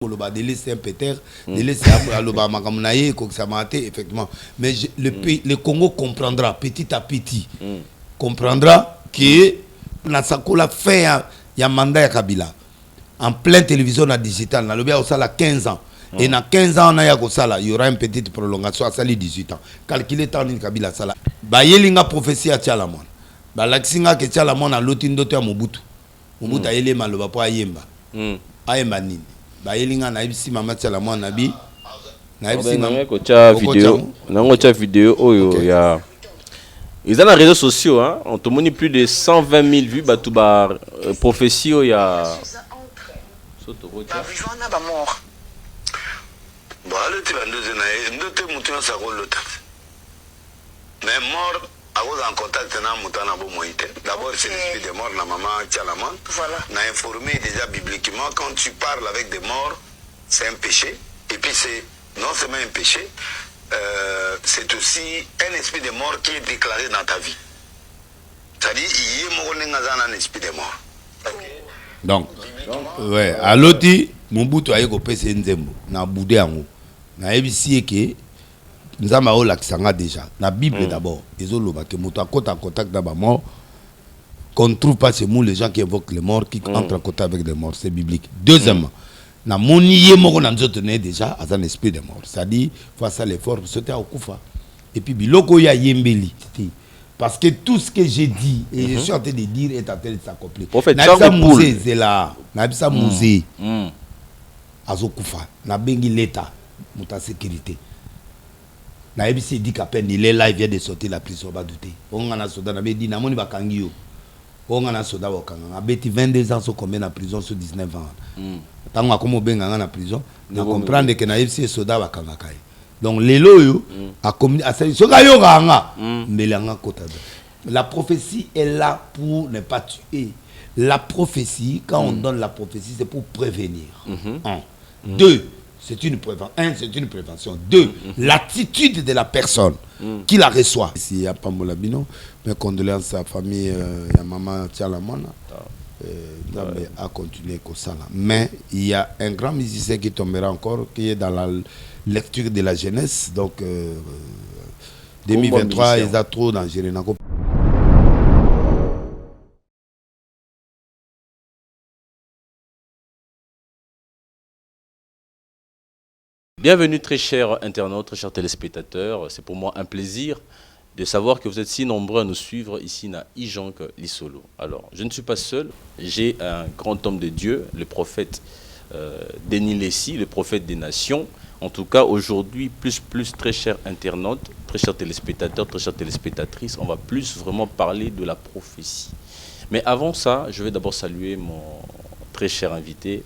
Koloba délai Saint-Péter, délai c'est Aloba Magamunaye, Koksamate, effectivement. Mais le Congo comprendra petit à petit, comprendra que Nasakola fait un mandat à Kabila en pleine télévision digitale. Dans le bien, ça a 15 ans. Et dans 15 ans, il y aura une petite prolongation à 18 ans. Calculez tant Kabila Sala. Bayelinga prophétie à Tchalamon. Balaxinga que Tchalamon a l'autindote à Mobutu. Mobutu a élé maloba pour Ayemba. Ayemba nini. Bayelinga na ibisi mama Tchalamon nabi. Na ibisi mama kocha vidéo oyo ya. Ils ont les réseaux sociaux, hein. On te montre plus de 120 000 vues, bah prophétie il y a. Mort. Bon, le type mais mort, à cause en contact d'abord, c'est l'esprit des morts, la maman Tchalamon. Voilà. On a informé déjà bibliquement, quand tu parles avec des morts, c'est un péché. Et puis c'est non seulement un péché, c'est aussi un esprit de mort qui est déclaré dans ta vie. C'est-à-dire, il y a un esprit de mort. Donc, ouais, à l'autre, mon bout a été payé nzembo, na boudé ango, na ebisi que nous avons l'accent déjà. La Bible d'abord, ils ont le que muta en contact d'abord mort, qu'on ne trouve pas ces mots les gens qui évoquent les morts, qui entrent en contact avec les morts, c'est biblique. Deuxièmement, na moniye moko na nzoto ne déjà à un esprit de mort, c'est-à-dire face à l'effort sauter au kufa. Et puis biloko ya yembeli. Parce que tout ce que j'ai dit, et je suis en train de dire, est en train de s'accomplir. Nabisa musée, c'est là. Nabisa musée. Azokufa. Nabengi l'État. Mouta sécurité. Nabisa dit qu'à peine il est là, il vient de sortir la prison, on va douter. On a un soldat, on a dit, Namoni Bakangio. On a un soldat, on a 22 ans, combien en prison, sur 19 ans. Tant qu'on a comme on en prison, on comprend que Nabisa est soldat, Bakangakai. Donc les loyaux a commis à la prophétie est là pour ne pas tuer. La prophétie, quand on donne la prophétie, c'est pour prévenir. Un. Deux, c'est une prévention. Un, c'est une prévention. Deux, l'attitude de la personne qui la reçoit. Ici, il y a Pambolabino, mes condoléances à la famille, il y a maman Tchalamona. A continué comme ça là. Mais il y a un grand musicien qui tombera encore, qui est dans la lecture de la jeunesse. Donc 2023, ils ont trop dans Jérénako. Bienvenue très chers internautes, très chers téléspectateurs. C'est pour moi un plaisir de savoir que vous êtes si nombreux à nous suivre ici à Ijonk Lisolo. Alors, je ne suis pas seul, j'ai un grand homme de Dieu, le prophète Denis Lessi, le prophète des nations. En tout cas, aujourd'hui, plus, très chers internautes, très chers téléspectateurs, très chères téléspectatrices, on va plus vraiment parler de la prophétie. Mais avant ça, je vais d'abord saluer mon très cher invité.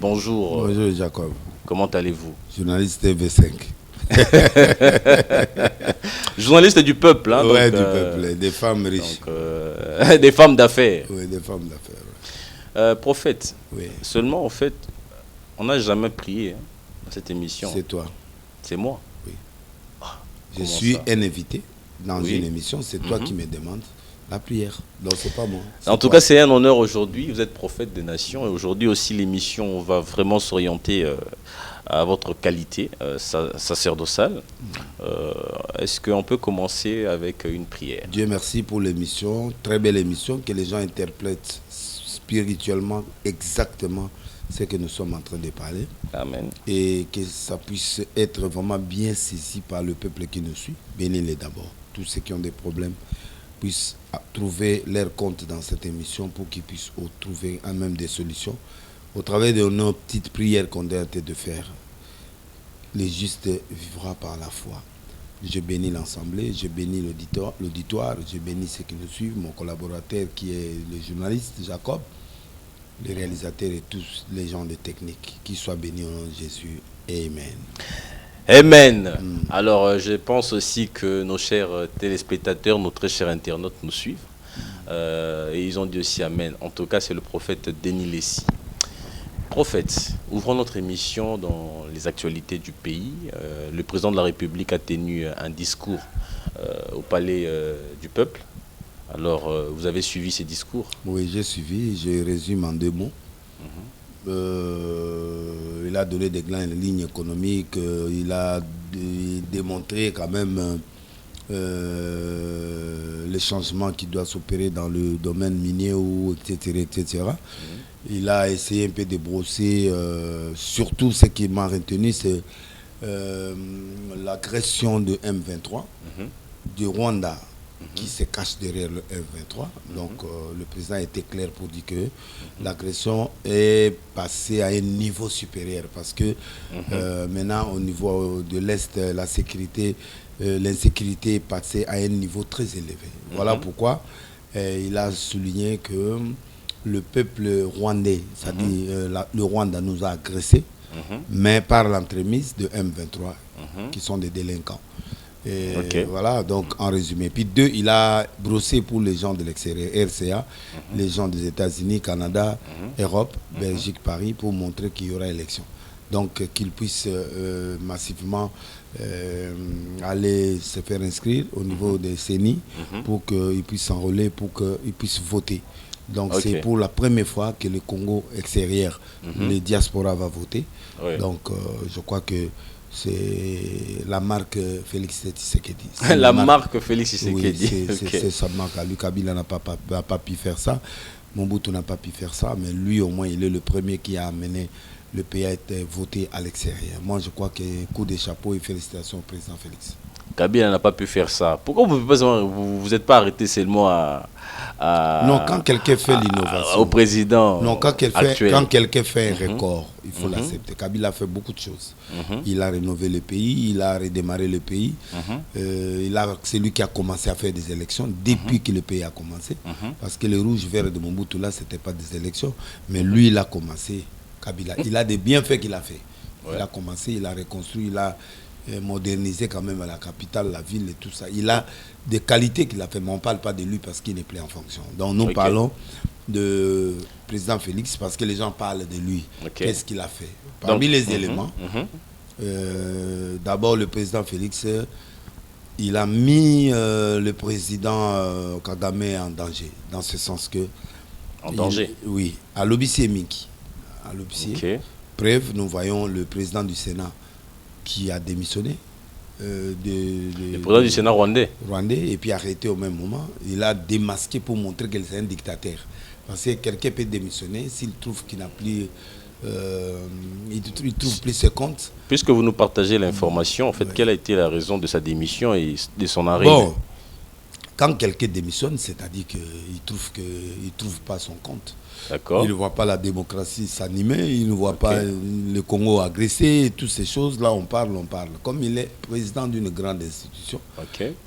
Bonjour. Bonjour Jacob. Comment allez-vous? Journaliste TV5. Journaliste du peuple, hein, ouais, donc, du peuple, des femmes riches. Donc, des femmes d'affaires. Oui, des femmes d'affaires. Ouais. Prophète, oui. Seulement, en fait, on n'a jamais prié dans cette émission. C'est toi. C'est moi. Oui. Ah, je suis un invité dans une émission, c'est toi qui me demandes la prière. Donc, c'est pas moi. En tout cas, c'est un honneur aujourd'hui. Vous êtes prophète des nations et aujourd'hui aussi, l'émission va vraiment s'orienter à votre qualité sacerdotale. Est-ce qu'on peut commencer avec une prière? Dieu merci pour l'émission, très belle émission, que les gens interprètent spirituellement exactement ce que nous sommes en train de parler. Amen. Et que ça puisse être vraiment bien saisi par le peuple qui nous suit. Bénis-les d'abord. Tous ceux qui ont des problèmes puissent trouver leur compte dans cette émission pour qu'ils puissent trouver en même des solutions. Au travers de nos petites prières qu'on a été de faire, le juste vivra par la foi. Je bénis l'Assemblée, je bénis l'auditoire, je bénis ceux qui nous suivent, mon collaborateur qui est le journaliste Jacob, les réalisateurs et tous les gens de technique. Qu'ils soient bénis au nom de Jésus. Amen. Amen. Alors, je pense aussi que nos chers téléspectateurs, nos très chers internautes nous suivent. Et ils ont dit aussi Amen. En tout cas, c'est le prophète Denis Lessi. Prophète, ouvrons notre émission dans les actualités du pays. Le président de la République a tenu un discours au palais du peuple. Alors, vous avez suivi ces discours? Oui, j'ai suivi. Je résume en 2 mots. il a donné des grandes lignes économiques, il a démontré quand même les changements qui doivent s'opérer dans le domaine minier, etc., etc. Il a essayé un peu de brosser, surtout ce qui m'a retenu, c'est l'agression de M23, du Rwanda, qui se cache derrière le M23. Donc le président était clair pour dire que l'agression est passée à un niveau supérieur, parce que maintenant au niveau de l'Est, la sécurité, l'insécurité est passée à un niveau très élevé. Voilà pourquoi il a souligné que le peuple rwandais, c'est-à-dire le Rwanda nous a agressés, mais par l'entremise de M23, qui sont des délinquants. Et voilà, donc en résumé. Puis deux, il a brossé pour les gens de l'extérieur, RCA, les gens des États-Unis, Canada, Europe, Belgique, Paris, pour montrer qu'il y aura élection. Donc qu'ils puissent massivement aller se faire inscrire au niveau des CENI pour qu'ils puissent s'enrôler, pour qu'ils puissent voter. Donc c'est pour la première fois que le Congo extérieur, les diasporas va voter. Donc je crois que c'est la marque Félix Tshisekedi. La marque Félix Tshisekedi. Oui, c'est sa marque. Lui, Kabila n'a pas pu faire ça. Mobutu n'a pas pu faire ça. Mais lui, au moins, il est le premier qui a amené le pays à être voté à l'extérieur. Moi, je crois que coup de chapeau et félicitations au président Félix. Kabila n'a pas pu faire ça. Pourquoi vous n'êtes pas arrêté seulement non, quand quelqu'un fait l'innovation. Au président. Non, quand quelqu'un fait un record, il faut l'accepter. Kabila a fait beaucoup de choses. Il a rénové le pays, il a redémarré le pays. C'est lui qui a commencé à faire des élections depuis que le pays a commencé. Parce que le rouge vert de Mobutu, là, ce n'était pas des élections. Mais lui, il a commencé. Kabila. Il a des bienfaits qu'il a fait. Il a commencé, il a reconstruit, il a modernisé quand même la capitale, la ville et tout ça. Il a des qualités qu'il a fait, mais on ne parle pas de lui parce qu'il n'est plus en fonction. Donc nous parlons de président Félix parce que les gens parlent de lui. Qu'est-ce qu'il a fait? Parmi les éléments, d'abord le président Félix, il a mis le président Kagame en danger, dans ce sens que... En danger? Oui, à l'Obissi Minki. À l'Obissi. Bref, nous voyons le président du Sénat qui a démissionné. Le président du Sénat rwandais. Et puis arrêté au même moment. Il a démasqué pour montrer qu'il est un dictateur. Parce que quelqu'un peut démissionner s'il trouve qu'il n'a plus... il trouve plus ses comptes. Puisque vous nous partagez l'information, en fait, quelle a été la raison de sa démission et de son arrêt? Bon, quand quelqu'un démissionne, c'est-à-dire qu'il ne trouve pas son compte. Il ne voit pas la démocratie s'animer, il ne voit pas le Congo agressé, toutes ces choses-là, on parle. Comme il est président d'une grande institution,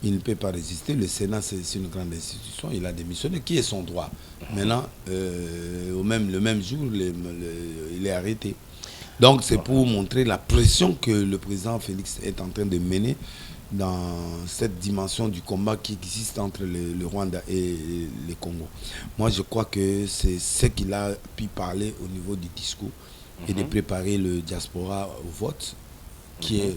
il ne peut pas résister. Le Sénat, c'est une grande institution, il a démissionné. Qui est son droit? Maintenant, le même jour, il est arrêté. Donc c'est pour montrer la pression que le président Félix est en train de mener dans cette dimension du combat qui existe entre le Rwanda et le Congo. Moi, je crois que c'est ce qu'il a pu parler au niveau du discours et de préparer le diaspora au vote, qui est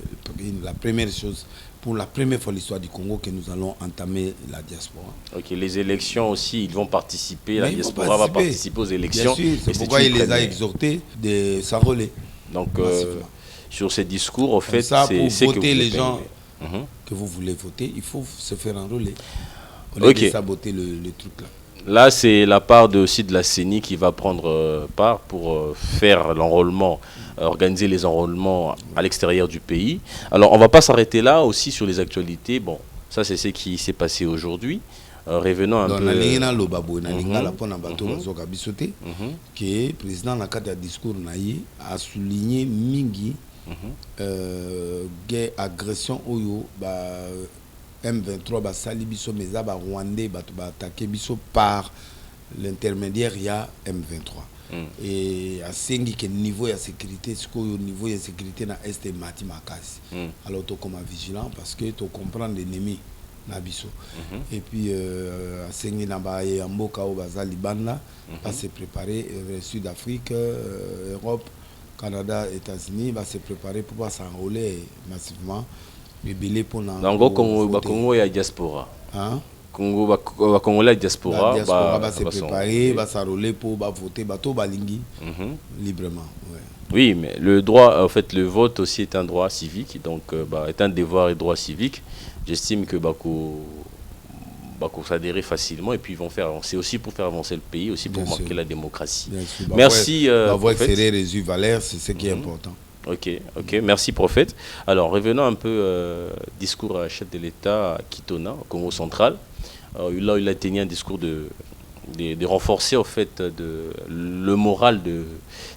la première chose, pour la première fois de l'histoire du Congo, que nous allons entamer la diaspora. Les élections aussi, ils vont participer, la diaspora va participer aux élections. Bien sûr, c'est pourquoi il les a exhortés de s'enrôler. Donc, sur ces discours, en fait, c'est pour voter les gens que vous voulez voter, il faut se faire enrôler. Au lieu de saboter le truc là. Là, c'est la part aussi de la CENI qui va prendre part pour faire l'enrôlement, organiser les enrôlements à l'extérieur du pays. Alors, on ne va pas s'arrêter là aussi sur les actualités. Bon, ça, c'est ce qui s'est passé aujourd'hui. Revenons un peu... que le président dans le discours a souligné Mingi agression oyo M23 ba sali biso meza ba Rwandais ba attaqué biso par l'intermédiaire ya M23 et à sengi que niveau ya sécurité au niveau ya sécurité na est mati makasi alors to comme vigilant parce que to comprendre l'ennemi na biso et puis à sengi na ba ya mboka o bazali banda à se préparer Sud-Afrique Europe Canada, États-Unis va se préparer pour s'enrôler massivement. Donc au Congo, il y a diaspora. Congo ba Congolais diaspora va se préparer, va s'enrôler pour voter, bateau balingui librement. Ouais. Oui, mais le droit, en fait, le vote aussi est un droit civique, donc est un devoir et droit civique. J'estime que Bako s'adhérer facilement et puis ils vont faire avancer aussi pour faire avancer le pays, aussi pour marquer la démocratie. Merci. On va accélérer les valeurs, c'est ce qui est important. Ok, merci prophète. Alors revenons un peu discours à chef de l'État à Kitona, au Congo central. Là, il a tenu un discours de renforcer en fait le moral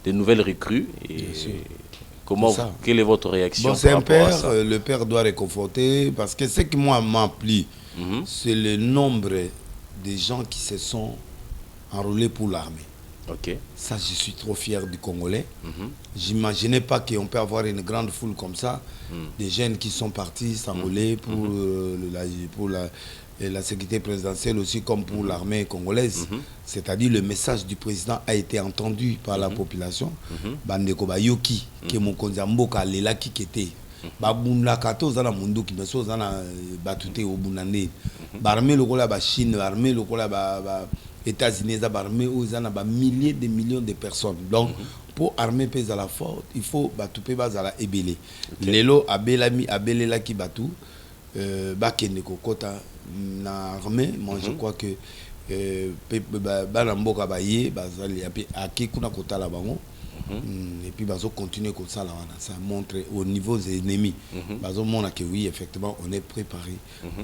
des nouvelles recrues. Et quelle est votre réaction? C'est un père, le père doit réconforter parce que ce qui m'a plu, c'est le nombre de gens qui se sont enrôlés pour l'armée. Ok. Ça, je suis trop fier du Congolais. J'imaginais pas qu'on peut avoir une grande foule comme ça, des jeunes qui sont partis s'enrôler pour la sécurité présidentielle aussi comme pour l'armée congolaise. C'est-à-dire le message du président a été entendu par la population. Bandeko Bayoki, qui est mon konzamboka, lela qui était. Babunda kato zana mundu ki beso zana batute obunande. Barmé le kola ba Chine, barmé le kola ba États-Unis, barmé aux zana ba milliers de millions de personnes. Donc pour armer pèse à la forte, il faut batouper bas à la ebele. Lelo abelami abelela ki batu bakende kokota na armée. Moi je crois que bana mboka baye bazali aki kuna kota la bango. Et puis bazo continuer comme ça là, ça montre au niveau des ennemis. Bazo montre que oui effectivement on est préparé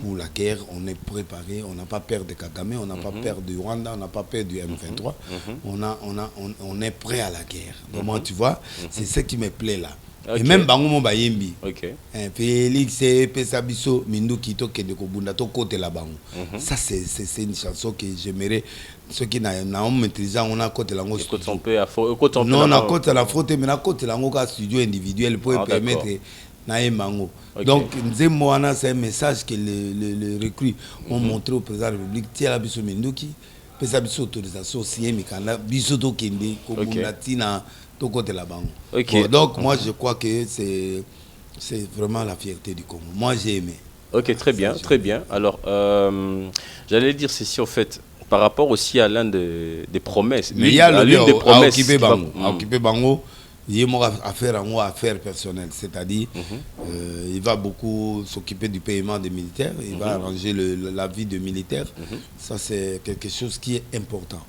pour la guerre, on est préparé, on n'a pas peur de Kagame, on n'a pas peur du Rwanda, on n'a pas peur du M23. On est prêt à la guerre. Donc moi tu vois, c'est ce qui me plaît là. Et même bango mo bayembi. Félix Pesabiso Mindu Kito Kende Kobunda to côté la bango. Ça c'est une chanson que j'aimerais ceux qui n'ont maîtrisé on a côté lango studio. Non, on a côté la faute mais na côté lango ka studio individuel pour permettre na emango. Donc Nzemwana c'est un message que les recrues ont montré au président de la République Tiala Biso Mindu qui Pesabiso autorisation signé mikanda biso to kende Kobunda tina côté la banque. Donc moi je crois que c'est vraiment la fierté du Congo. Moi j'ai aimé. Ok, très bien, très bien. Alors j'allais dire ceci en fait par rapport aussi à l'un des promesses. Mais il y a l'une des promesses à occuper Bango. Il y a affaire personnelle, c'est-à-dire il va beaucoup s'occuper du paiement des militaires, il va arranger la vie des militaires. Ça c'est quelque chose qui est important.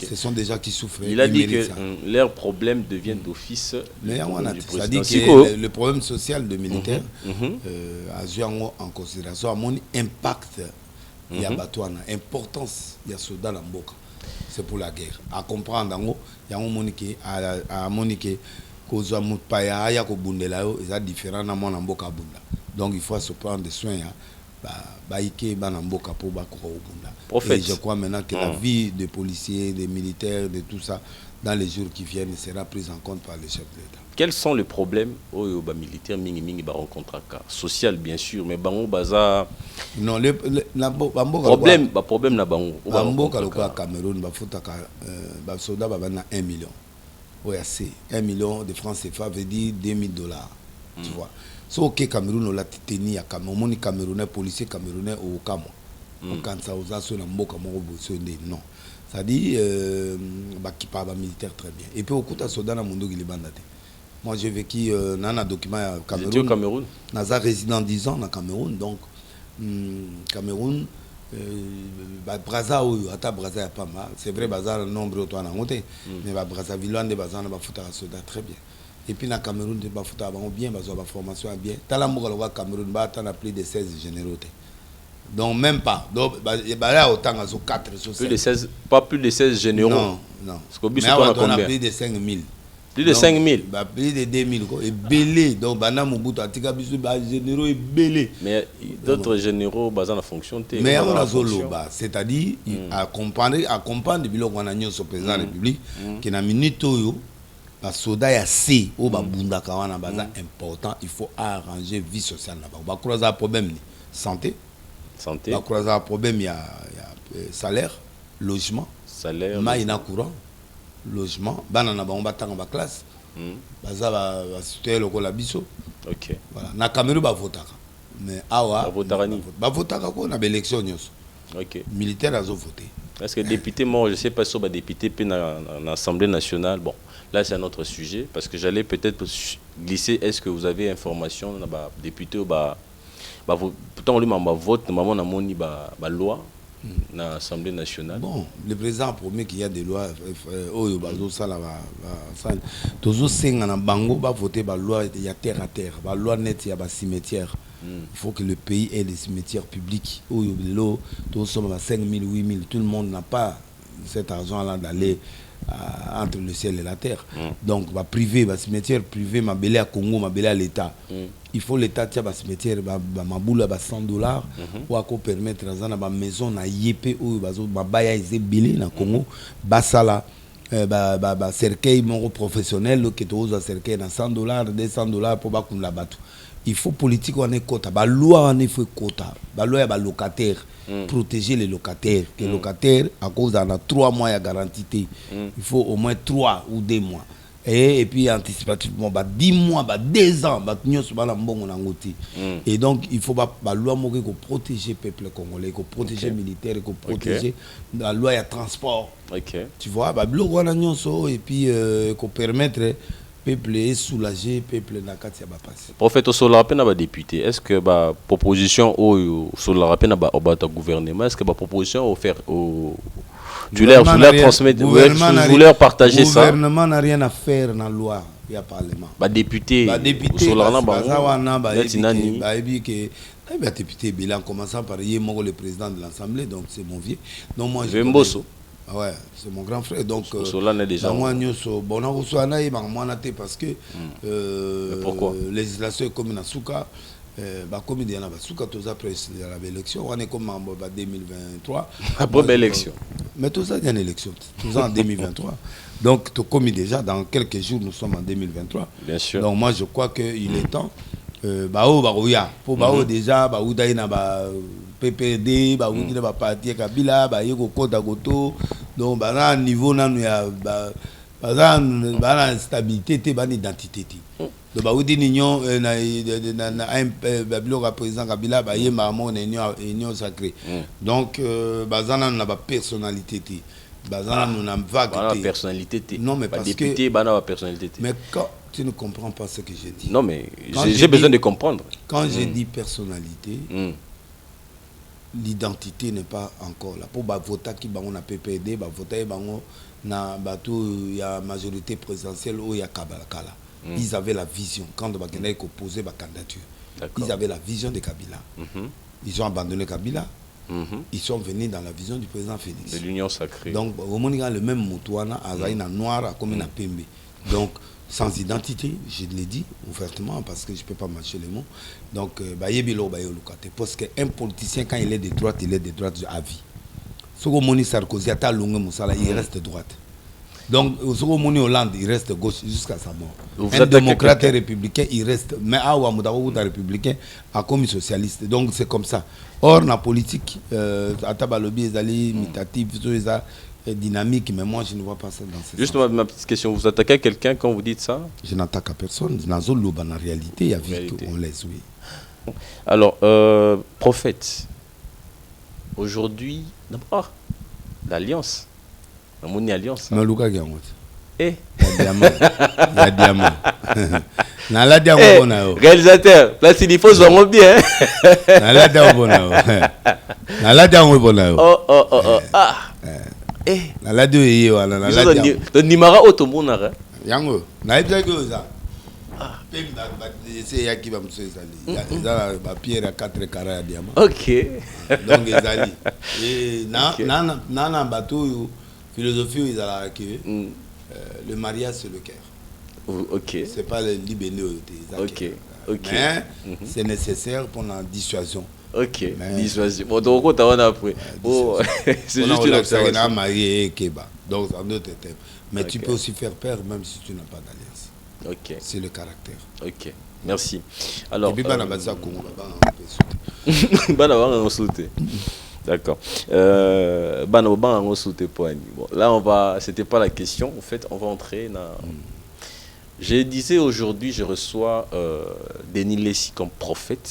Ce sont des gens qui souffrent. Il a dit que leurs problèmes deviennent d'office. C'est-à-dire que le problème social des militaires a joué en considération, à mon impact, il y a importance, il y a soldat dans Mboka. C'est pour la guerre. À comprendre, il y a un monique à monique cause à Moutpaya, il y a des différents dans Mboka Bunda. Donc il faut se prendre des soins. Et je crois maintenant que la vie des policiers, des militaires, de tout ça, dans les jours qui viennent, sera prise en compte par les chefs de l'État. Quels sont les problèmes aux militaires mingi rencontre social bien sûr, mais bango baza non le problème na bango bango ka Cameroun ba futaka ba soldat ba na 1 million. Oui, c'est 1 million de francs CFA veut dire $2,000, tu vois. So ok Cameroun on l'a tenu à Cameroun, Camerounais policier camerounais au Kamo. Quand ça aux asso na mboka moko bosonde non. Ça dit bah qui parle militaire très bien. Et puis au kuta soda na mundo gilibandate. Moi j'ai vécu dans un document à Cameroun. Naza résident 10 ans na Cameroun donc Cameroun Braza ou ata Braza pas mal. C'est vrai Braza nombre toi na ngote mais Braza Villande Braza na ba futa soda très bien. Et puis, dans le Cameroun, il y a bien, la formation bien. Dans le Cameroun, il y a plus de 16 généraux. Donc, même pas. Donc, il y a autant de 4 sur 5. Pas plus de 16 généraux. Non. Mais on a plus de 5 000. Plus de 5 000. Plus de 2 000. Et belé. Donc, généraux et belé. Mais d'autres généraux basés en fonction. Mais on a Zoloba. C'est-à-dire, à comprendre, qu'on a au président de la République, qui a mis les soldats assez au bunda kawana baza important, il faut arranger vie sociale là-bas. On va croiser un problème santé. On va croiser un problème il y a salaire, logement, maïna courant, logement, banana ba on va tanga ba classe. Baza ba citer le kola biso. OK. Voilà, na Cameroun ba votaka. Mais awa ba votaka ko na élection nyos. Ok. Militaire a voté. Est-ce que député, moi, je ne sais pas si on va député dans l'Assemblée nationale. Bon, là, c'est un autre sujet. Parce que j'allais peut-être glisser, est-ce que vous avez information, député ou pourtant, on lui m'a vote, normalement, on a mis la loi dans l'Assemblée nationale. Bon, le président promet qu'il y a des lois. Toujours 5 ans, Bango va voter la loi, il y a terre à terre. La loi nette, il y a des cimetières. Il faut que le pays ait des cimetières publics. Tous sommes à 5 000, 8 000. Tout le monde n'a pas cet argent-là d'aller entre le ciel et la terre. Donc, privé, cimetière privé, ma belle à Congo, ma belle à l'État. Il faut l'État qui a un cimetière, ma boule à $100 pour permettre à la maison à Yépé ou à Baya Zébélé dans Congo, Basala. Cercueil professionnel qui est aux cercueil dans $100, $200 pour pas qu'on la batte. Il faut politique on est quota, la loi on est fait quota, la loi est locataire, protéger les locataires. Les locataires à cause d'en a 3 mois à garantie, il faut au moins 3 ou 2 mois. Et puis anticipativement 10 mois, 2 ans, et donc il faut la loi pour protéger le peuple congolais, pour protéger les militaires, pour protéger la loi et transport. Tu vois, et puis pour permettre peuple est soulagé, peuple n'a qu'à s'y passer. Prophète au solar peine à député. Est-ce que la proposition au solar peine à gouvernement, est-ce que la proposition offert au tu leur transmettre, vous leur partager ça. Le gouvernement n'a rien à faire dans la loi, il y a parlement. Député, député, député, en commençant par le président de l'Assemblée, donc c'est mon vieux. Donc moi ouais, c'est mon grand frère. Donc, moi, bon, parce que pourquoi législation est comme Nasuka, comme il y a après l'élection, on est comme en 2023. Après l'élection. Mais tout ça, il y a une élection, tout ça en 2023. Donc, comme déjà, dans quelques jours, nous sommes en 2023. Bien sûr. Donc, moi, je crois qu'il est temps. Pour déjà, PPD, parti Kabila, donc niveau stabilité, identité. Donc union président Kabila, union sacrée. Donc personnalité. Personnalité. Non mais parce député, personnalité. Mais quand tu ne comprends pas ce que j'ai dit. Non mais j'ai besoin de comprendre. Quand j'ai dit personnalité, l'identité n'est pas encore là. Pour voter qui on a PPD, voter na il y a majorité présidentielle ou il y a Kabila. Ils avaient la vision quand on a opposé la candidature. Ils avaient la vision de Kabila. Ils ont abandonné Kabila. Ils sont venus dans la vision du président Félix. De l'union sacrée. Donc on a le même moutouana à noir comme une pembe. Donc sans identité, je l'ai dit ouvertement parce que je ne peux pas marcher les mots. Donc, parce qu'un politicien, quand il est de droite, il est de droite à vie. Si on a Sarkozy, il reste de droite. Donc, si on a Hollande, il reste gauche jusqu'à sa mort. Un démocrate républicain, il reste. Mais un républicain, a comme socialiste. Donc, c'est comme ça. Or, la politique, à Tabalobi, les imitatifs, dynamique, mais moi je ne vois pas ça dans ce Juste ma petite question, vous attaquez à quelqu'un quand vous dites ça? Je n'attaque à personne, dans la réalité, il y a vu on laisse, oui. Alors, prophète, aujourd'hui, d'abord, l'alliance, la monnaie alliance. Non, Lucas Gamout. Eh? Il y a diamant. Réalisateur, là il faut se rendre bien. La deux est le numéro automobile. Yango, na ibzaki ça. C'est yaki ba msezali. Za ba pierre à 4 carats à diamant. OK. Donc ezali. Et na bateau philosophie ezala que le mariage c'est le cœur. OK. C'est pas le libéné. OK. Mais c'est nécessaire pour la dissuasion. OK. Dissuasion. Bon, donc on t'a après. C'est juste une observation. Donc en d'autres termes. Mais tu peux aussi faire peur même si tu n'as pas d'alliance. OK. C'est le caractère. OK. Merci. Alors. Et puis D'accord. Bon, là on va. C'était pas la question. En fait, on va entrer dans. Je disais aujourd'hui, je reçois Denis Lessi comme prophète.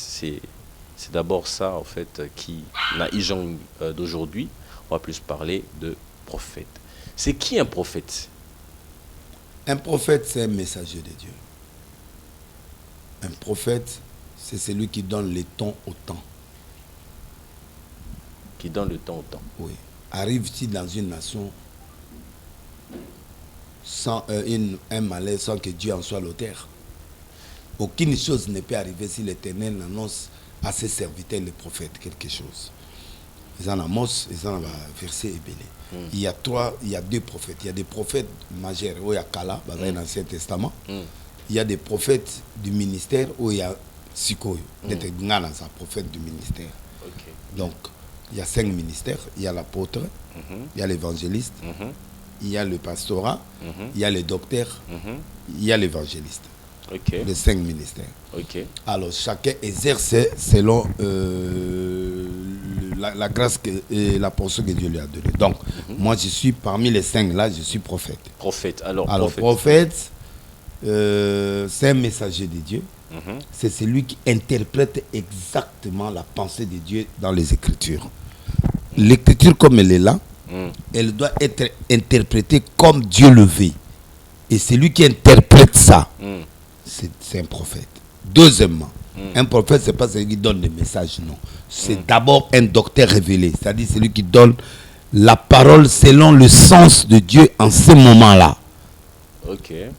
C'est d'abord ça, en fait, qui n'a Ijong d'aujourd'hui. On va plus parler de prophète. C'est qui un prophète? Un prophète, c'est un messager de Dieu. Un prophète, c'est celui qui donne le temps au temps. Qui donne le temps au temps. Oui. Arrive-t-il dans une nation sans un malaise, sans que Dieu en soit l'auteur? Aucune chose ne peut arriver si l'Éternel annonce à ses serviteurs, les prophètes, quelque chose. Ils en Amos, ils en ont verset ébélé. Il y a deux prophètes. Il y a des prophètes majeurs, où il y a Kala, dans l'Ancien Testament. Il y a des prophètes du ministère, où il y a Sikoyo, un prophète du ministère. Okay. Donc, il y a 5 ministères. Il y a l'apôtre, il y a l'évangéliste, il y a le pastorat, il y a le docteur, il y a l'évangéliste. Okay. Les 5 ministères. Okay. Alors, chacun exerce selon la grâce et la portion que Dieu lui a donnée. Donc, moi, je suis parmi les 5 là, je suis prophète. Prophète. Alors prophète, c'est un messager de Dieu. C'est celui qui interprète exactement la pensée de Dieu dans les Écritures. L'écriture, comme elle est là, elle doit être interprétée comme Dieu le veut. Et celui qui interprète ça, c'est un prophète. Deuxièmement, un prophète, ce n'est pas celui qui donne des messages, non. C'est d'abord un docteur révélé, c'est-à-dire celui qui donne la parole selon le sens de Dieu en ce moment-là. Okay.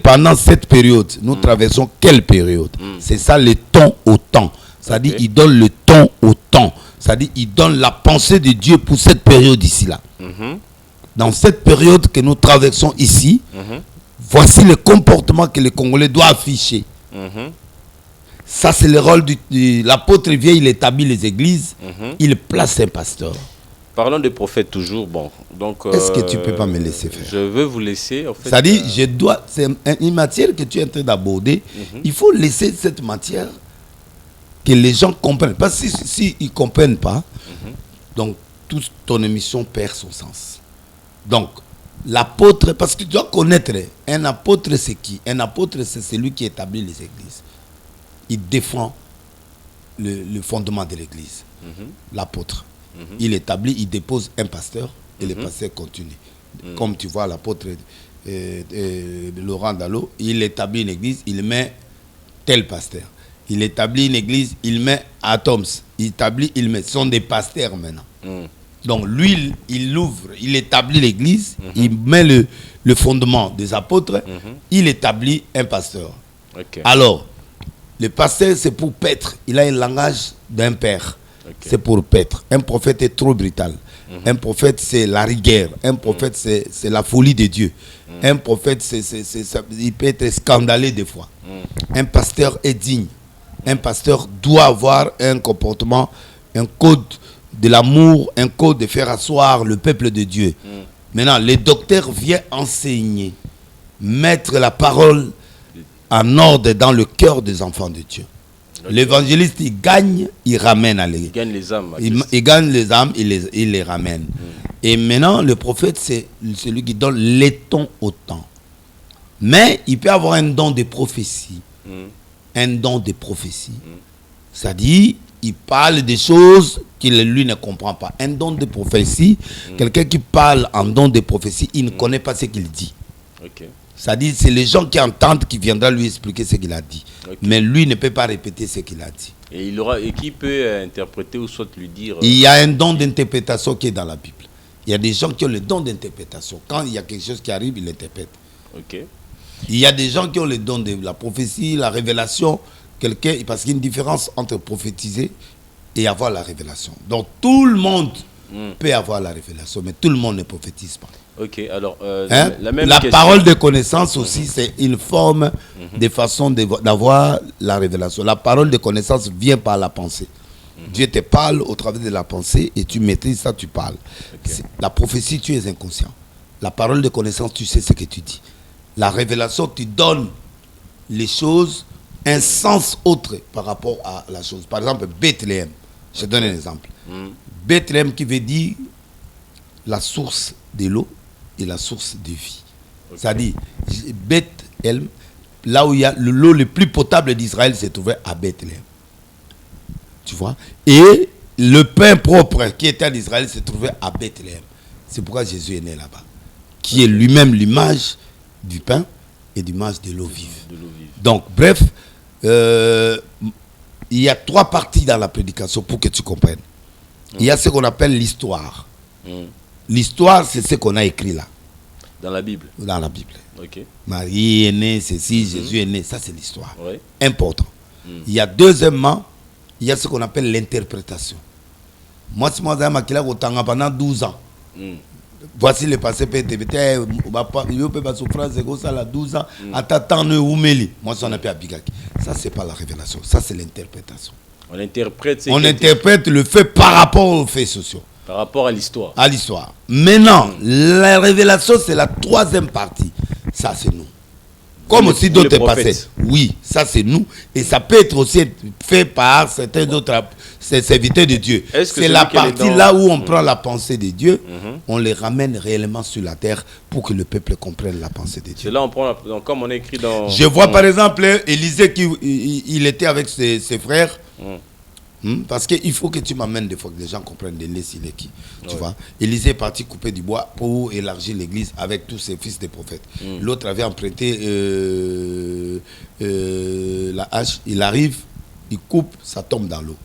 Pendant cette période, nous traversons quelle période? C'est ça le temps au temps. C'est-à-dire il donne le temps au temps. C'est-à-dire il donne la pensée de Dieu pour cette période ici-là. Dans cette période que nous traversons ici, voici le comportement que le Congolais doit afficher. Ça, c'est le rôle de l'apôtre vient, il établit les églises, il place un pasteur. Parlons des prophètes toujours. Bon, donc. Est-ce que tu ne peux pas me laisser faire? Je veux vous laisser. En fait, c'est-à-dire, c'est une matière que tu es en train d'aborder. Il faut laisser cette matière que les gens comprennent. Parce que si ils ne comprennent pas, donc toute ton émission perd son sens. Donc, l'apôtre, parce que tu dois connaître, un apôtre c'est qui? Un apôtre c'est celui qui établit les églises. Il défend le fondement de l'église. L'apôtre. Il établit, il dépose un pasteur et le pasteur continue. Comme tu vois l'apôtre Laurent Dallot, il établit une église, il met tel pasteur. Il établit une église, il met Atoms. Il établit, il met. Ce sont des pasteurs maintenant. Donc lui, il ouvre, il établit l'église, il met le fondement des apôtres, il établit un pasteur. Okay. Alors, le pasteur, c'est pour paître. Il a un langage d'un père. Okay. C'est pour paître. Un prophète est trop brutal. Un prophète, c'est la rigueur. Un prophète, c'est la folie de Dieu. Un prophète, il peut être scandaleux des fois. Un pasteur est digne. Un pasteur doit avoir un comportement, un code de l'amour, un code de faire asseoir le peuple de Dieu. Maintenant, le docteur vient enseigner, mettre la parole en ordre dans le cœur des enfants de Dieu. L'évangéliste, il gagne, il ramène à l'église. Il gagne les âmes. Il gagne les âmes, il les ramène. Et maintenant, le prophète, c'est celui qui donne les temps au temps. Mais il peut avoir un don de prophétie. Un don de prophétie. C'est-à-dire, il parle des choses qu'il lui ne comprend pas. Un don de prophétie, quelqu'un qui parle en don de prophétie, il ne connaît pas ce qu'il dit. Okay. C'est-à-dire, c'est les gens qui entendent qui viendront lui expliquer ce qu'il a dit. Okay. Mais lui ne peut pas répéter ce qu'il a dit. Et qui peut interpréter ou soit lui dire... Il y a un don d'interprétation qui est dans la Bible. Il y a des gens qui ont le don d'interprétation. Quand il y a quelque chose qui arrive, ils l'interprètent. Okay. Il y a des gens qui ont le don de la prophétie, la révélation. Parce qu'il y a une différence entre prophétiser et avoir la révélation. Donc tout le monde peut avoir la révélation, mais tout le monde ne prophétise pas. Ok, alors la parole de connaissance aussi, c'est une forme de façon d'avoir la révélation. La parole de connaissance vient par la pensée. Dieu te parle au travers de la pensée et tu maîtrises ça, tu parles. Okay. La prophétie, tu es inconscient. La parole de connaissance, tu sais ce que tu dis. La révélation, tu donnes les choses un sens autre par rapport à la chose. Par exemple, Bethléem. Je donne un exemple. Bethléem qui veut dire la source de l'eau et la source de vie. Okay. C'est-à-dire, Bethléem, là où il y a l'eau le plus potable d'Israël, s'est trouvé à Bethléem. Tu vois. Et le pain propre qui était en Israël se trouvait à Bethléem. C'est pourquoi Jésus est né là-bas. Qui est lui-même l'image du pain et l'image de l'eau vive. Donc, bref, il y a 3 parties dans la prédication pour que tu comprennes. Il y a ce qu'on appelle l'histoire. L'histoire, c'est ce qu'on a écrit là. Dans la Bible. Dans la Bible. Okay. Marie est née, ceci, Jésus est né. Ça, c'est l'histoire. Ouais. Important. Il y a deuxièmement, il y a ce qu'on appelle l'interprétation. Moi, si moi, j'ai pendant 12 ans. Voici le passé, peut-être, souffrance, c'est comme ça, 12 ans, attends, moi, ça, on a pas Bigaki. Ça, c'est pas la révélation, ça, c'est l'interprétation. On interprète le fait par rapport aux faits sociaux. Par rapport à l'histoire. À l'histoire. Maintenant, la révélation, c'est la 3e partie. Ça, c'est nous. Comme aussi d'autres passés. Oui, ça, c'est nous. Et ça peut être aussi fait par certains autres serviteurs de Dieu. C'est la partie là où on prend la pensée de Dieu, on les ramène réellement sur la terre pour que le peuple comprenne la pensée de Dieu. C'est là on prend, comme on a écrit dans... Je vois par exemple Élisée qui il était avec ses frères. Parce qu'il faut que tu m'amènes des fois que les gens comprennent de il est qui. Tu vois. Élisée est parti couper du bois pour élargir l'église avec tous ses fils des prophètes. L'autre avait emprunté la hache. Il arrive, il coupe, ça tombe dans l'eau.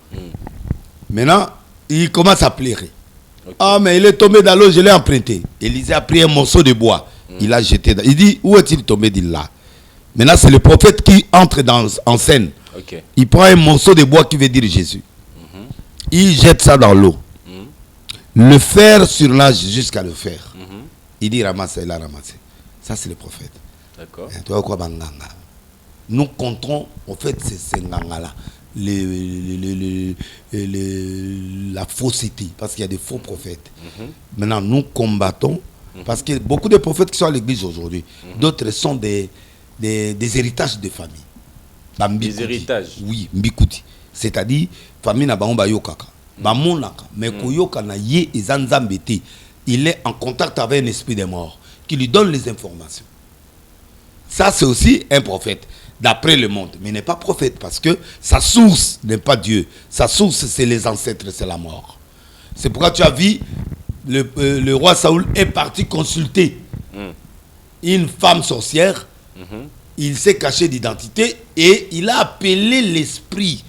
Maintenant, il commence à pleurer. Ah, mais il est tombé dans l'eau, je l'ai emprunté. Élisée a pris un morceau de bois. Il a jeté. Il dit, où est-il tombé? Il dit là. Maintenant, c'est le prophète qui entre en scène. Okay. Il prend un morceau de bois qui veut dire Jésus. Il jette ça dans l'eau. Le fer surnage jusqu'à le fer. Il dit ramasse, il a ramassé. Ça, c'est le prophète. D'accord. Nous comptons, en fait, ces nganga-là. La fausseté, parce qu'il y a des faux prophètes. Maintenant, nous combattons, parce que beaucoup de prophètes qui sont à l'église aujourd'hui, d'autres sont des héritages de famille. Des héritages. Oui, mbikuti. C'est-à-dire, famille n'a pas yokaka. Mais koyoka na ye ezanzambete. Il est en contact avec un esprit des morts qui lui donne les informations. Ça, c'est aussi un prophète, d'après le monde. Mais il n'est pas prophète parce que sa source n'est pas Dieu. Sa source, c'est les ancêtres, c'est la mort. C'est pourquoi tu as vu, le roi Saoul est parti consulter une femme sorcière. Il s'est caché d'identité et il a appelé l'esprit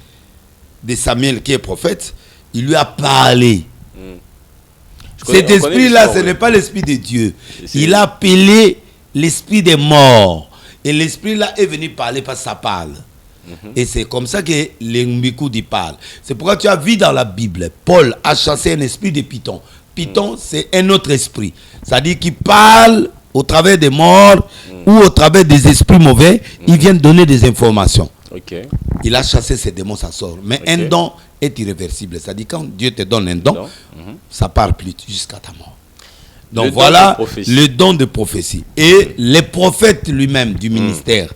de Samuel qui est prophète. Il lui a parlé. Cet esprit-là, ce n'est pas l'esprit de Dieu. Il a appelé l'esprit des morts. Et l'esprit-là est venu parler parce que ça parle. Et c'est comme ça que les Mbikoudi parlent. C'est pourquoi tu as vu dans la Bible, Paul a chassé un esprit de Python. Python, c'est un autre esprit. C'est-à-dire qu'il parle au travers des morts ou au travers des esprits mauvais, ils viennent donner des informations. Il a chassé ces démons, ça sort. Mais un don est irréversible. C'est-à-dire quand Dieu te donne un don, ça part plus jusqu'à ta mort. Donc voilà le don de prophétie. Et les prophètes lui-même du ministère,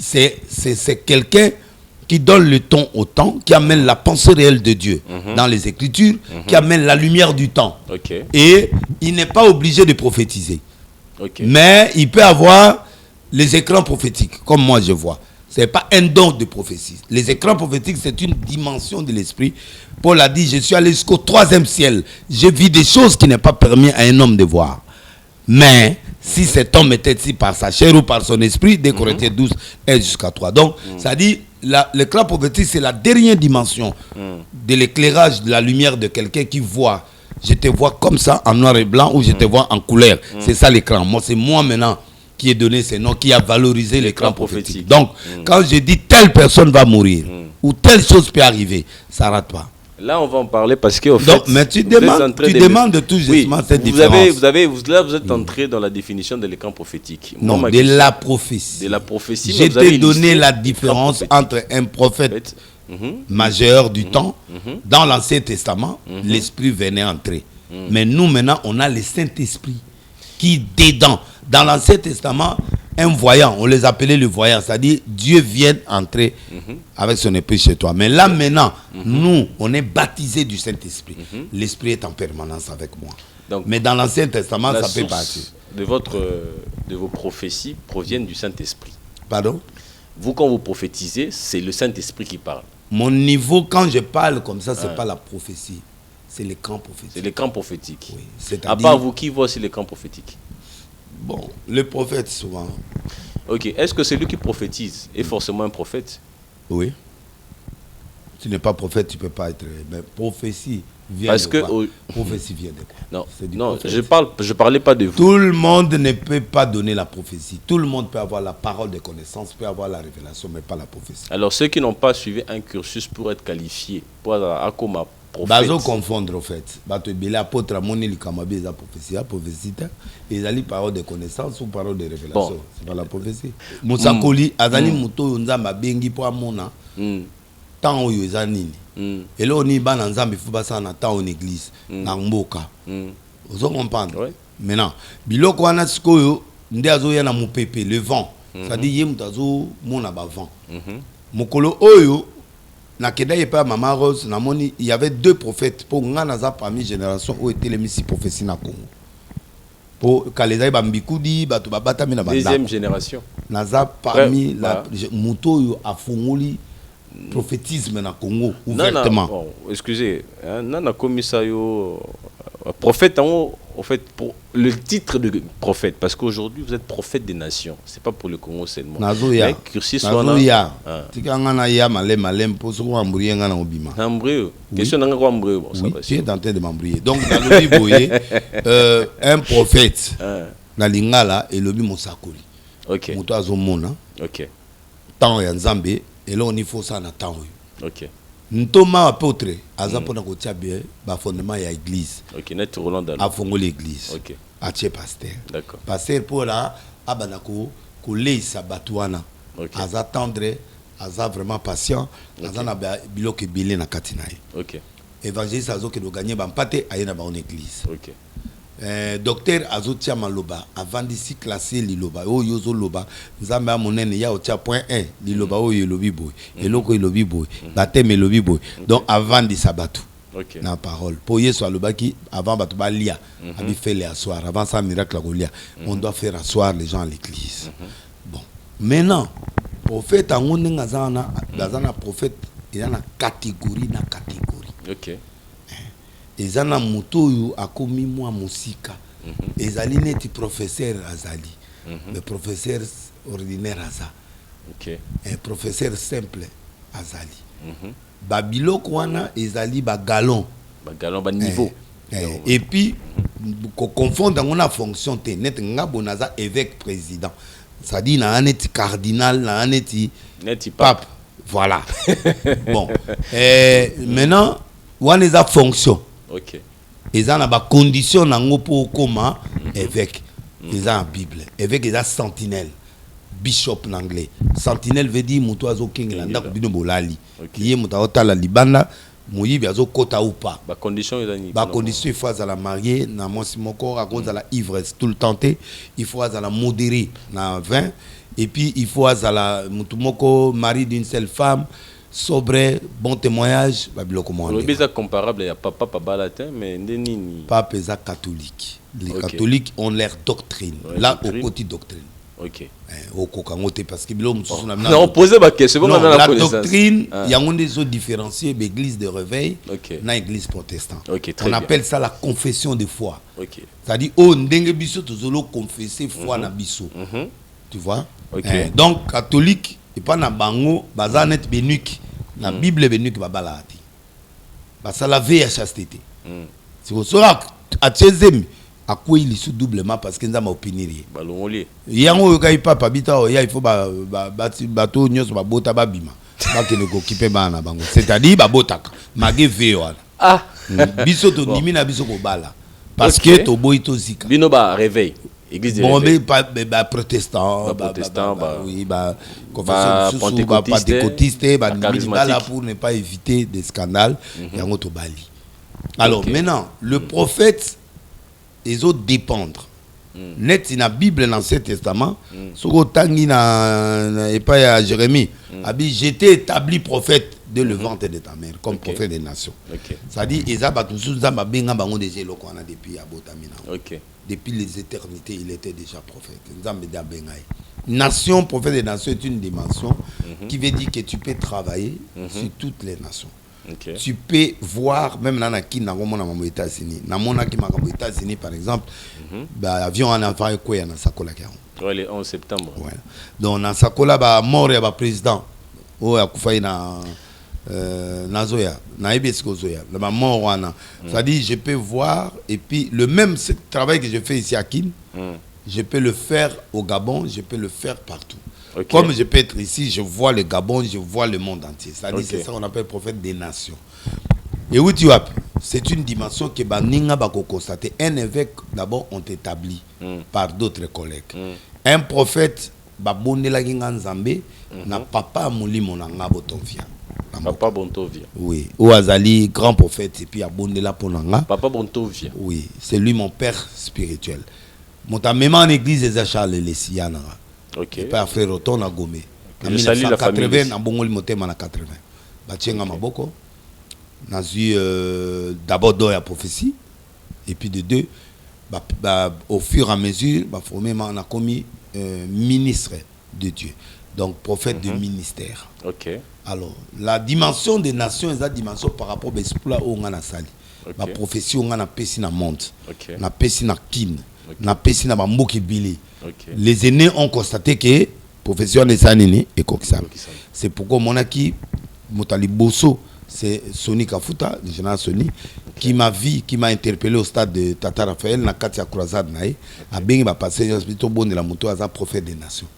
c'est quelqu'un qui donne le ton au temps, qui amène la pensée réelle de Dieu dans les Écritures, qui amène la lumière du temps. Et il n'est pas obligé de prophétiser. Mais il peut avoir les écrans prophétiques, comme moi je vois. Ce n'est pas un don de prophétie. Les écrans prophétiques, c'est une dimension de l'esprit. Paul a dit, je suis allé jusqu'au 3e ciel. J'ai vu des choses qui n'est pas permis à un homme de voir. Mais, si cet homme était ici par sa chair ou par son esprit, dès Corinthiens 12 et jusqu'à 3. Donc, ça dit, l'écran prophétique, c'est la dernière dimension de l'éclairage, de la lumière de quelqu'un qui voit. Je te vois comme ça, en noir et blanc, ou je te vois en couleur. C'est ça l'écran. Moi, c'est moi maintenant qui ai donné ce nom, qui a valorisé l'écran prophétique. Donc, quand je dis telle personne va mourir, ou telle chose peut arriver, ça ne rate pas. Là, on va en parler parce que, au fait, mais tu demandes tout justement cette différence. Là, vous êtes entré dans la définition de l'écran prophétique. Non, de la prophétie. De la prophétie. Je t'ai donné la différence entre un prophète majeur du temps. Dans l'Ancien Testament, l'Esprit venait entrer. Mais nous, maintenant, on a le Saint-Esprit qui, dedans, dans l'Ancien Testament, un voyant, on les appelait le voyant, c'est-à-dire Dieu vient entrer avec son esprit chez toi. Mais là maintenant, nous, on est baptisés du Saint-Esprit. L'Esprit est en permanence avec moi. Donc, mais dans l'Ancien Testament, ça peut partir. De vos prophéties proviennent du Saint-Esprit. Pardon? Vous, quand vous prophétisez, c'est le Saint-Esprit qui parle. mon niveau, quand je parle comme ça, c'est pas la prophétie. C'est les camps prophétiques. C'est les camps prophétiques. Oui. À part vous, qui voit aussi les camps prophétiques? Bon, les prophètes souvent. Ok. Est-ce que celui qui prophétise est forcément un prophète? Oui. Tu n'es pas prophète, tu ne peux pas être. Mais prophétie vient Parce de que quoi? Prophétie vient de quoi? Non, C'est du non, prophète. je parlais pas de vous. Tout le monde ne peut pas donner la prophétie. Tout le monde peut avoir la parole de connaissance, peut avoir la révélation, mais pas la prophétie. Alors ceux qui n'ont pas suivi un cursus pour être qualifiés, pour être comme prophète. Bazo confondre au fait. Bato belé apôtre amoni likamabé la prophétie, ils allaient parole de connaissance ou parole de révélation. Bon. C'est pas la prophétie. Musakoli azali muto nzamba bengi po amona. Tant oyo ezanini. Et là on y ba na nzambe fu basa na temps en église na mboka. Vous comprendre? Ouais. Maintenant, biloko wana sikoyo nde azo ya na mupepe le vent. Ça dit yem tazo mona ba vent. Mokolo oyo na keda yepa Mama Rose na moni il y avait deux prophètes pour ngana za parmi génération où était les missi prophétie na Congo. Pour kaleza ba mbikudi bato babata mina ba deuxième génération. Naza parmi la muto yo afungoli prophétisme na Congo ouvertement. Bon, excusez, nana komisa yo prophète en fait pour le titre de prophète parce qu'aujourd'hui vous êtes prophète des nations, c'est pas pour le Congo seulement. Nazoya. Cursus wana. Tika ngana ya malem pour so ambrouiller ngana obima. Ambrouiller. Question nanga ko ambrouiller bon ça oui, va. tu es en train de m'embrouiller. Donc dans le biboye un prophète na lingala et lobi mosakoli. OK. Muto azomona. OK. Temps ya nzambe et là on y faut ça na temps. OK. Ntoma apôtre aza pona kotia bien ba fondement ya église. OK, net Roland Dalo. Afongo l'église. OK. Atie pasteur. D'accord. Pasteur pour là abanako ko leisa batwana. OK. Aza tendre, aza vraiment patient, aza na biloko ebele na katina ye. OK. Évangéliste azo ke do gagner ba mpate ayena ba en église. OK. Docteur azotia maloba avant d'ici classer liloba o yozo loba nzambe amonene ya otia point 1 liloba o yelobi boy eloko yelobi boy bateme elobi boy donc avant de sabatu OK na parole pour yeso alobaki avant batu ba lia abi fait les asseoir avant ça miracle golia on doit faire asseoir les gens à l'église. Bon maintenant prophète angone ngazana ngazana prophète il y a na catégorie. OK. Ezana mutoyu akomi mwa musika. Ezali neti professeur azali. Le professeur ordinaire aza. OK. Un professeur simple azali. Babiloko wana ezali ba galon. Ba galon ba niveau. Et puis ko confondre ngona fonction te net ngabo naza évêque président. Ça dit na aneti cardinal na aneti pape. Voilà. Bon. Maintenant wana eza fonction. OK. Ils ont des conditions pour comment évêque. Ils ont la Bible. Évêque, ils ont sentinelle. Bishop en anglais. Sentinelle veut dire mutoazo king landa kubino bolali. Qui est mutaota la libanda. Muyibi azo kota ou pas. Ba condition ils ba condition il faut à la marier na monsi moko à cause de la ivresse tout le temps il faut à la modérer na vin et puis il faut à la mutumoko mari d'une seule femme. Sobre, bon témoignage, babiloko mo. Le bizarre comparable il y a papa balatin mais nini. Pape est catholique. Les catholiques ont leur doctrine. Là au côté doctrine. OK. Au kokangote parce que bilo mususu na. Non, posez ma question, la doctrine, il y a des autres différenciés l'église de réveil na église protestante. On appelle ça la confession de foi. OK. C'est-à-dire oh ndenge biso tozolo confesser foi na biso. Tu vois? Donc catholique et pas na bango bazanet benuki. La Bible benuki babala ati. Basa la veille à chasteté. C'est pour ça à tezemi à quoi il sous doublement parce que nzama opiniri. Balongoli. Yango yo kai papa bita o ya il faut bato nyos ba bota babima. Ba ke ne ko kipe bana bango. C'est-à-dire ba botaka. Mage veille wana. Ah. Biso to ndimi na biso ko bala. Parce que to boy to zika. Bino ba réveil. Église de réveil. Bon, mais protestant, oui, pentecôtiste, là pour ne pas éviter des scandales. Alors maintenant, le prophète, ils ont dépendre. Net in la Bible, dans l'Ancien Testament, ce et pas à Jérémie, j'étais établi prophète de le ventre de ta mère, comme prophète des nations. Ça dit, depuis les éternités, il était déjà prophète. Nation, prophète des nations est une dimension qui veut dire que tu peux travailler sur toutes les nations. Okay. Tu peux voir, même dans les États-Unis, dans les États-Unis par exemple, l'avion en avant est quoi dans Sakola. Ouais, le 11 septembre. Ouais. Donc dans Sakola, mort et président. Oh, il y a Nazoya, Zoya, la mort wana. C'est-à-dire, je peux voir, et puis le même travail que je fais ici à Kin, je peux le faire au Gabon, je peux le faire partout. Okay. Comme je peux être ici, je vois le Gabon, je vois le monde entier. C'est-à-dire, c'est ça qu'on appelle prophète des nations. Et où tu vas, c'est une dimension que Baninga va constater. Un évêque, d'abord, ont établi par d'autres collègues. Un prophète, Babonela Nzambe, n'a papa Mouli Monanga Botonfia. Papa Bontovia. Oui. Ou Azali, grand prophète, et puis Abondela Ponanga. Papa Bontovia. Oui, c'est lui mon père spirituel. Mon même en église des achats les Siana. Ok. Et père frère Oton à Gomé. En 1980, en Bongoli Motem en 80. Batienga Maboko. Nazu d'abord dans la prophétie. Et puis de deux, au fur et à mesure, on a commis ministre de Dieu. Donc prophète de ministère. Ok. Alors, la dimension des nations est la dimension par rapport à l'exploit où on a sali. La prophétie où on a pesi na monde. Na pesi na kin. Na pesi na bamboki bili. Les aînés ont constaté que prophétie on est sanini et kokisam. C'est pourquoi mon aki Motali Bosso, c'est Sony Kafuta, le général Sony, qui m'a vu, qui m'a interpellé au stade de Tata Raphaël, na Katia Croisade nae, a bien va passer plutôt bon de la moto à prophète des nations.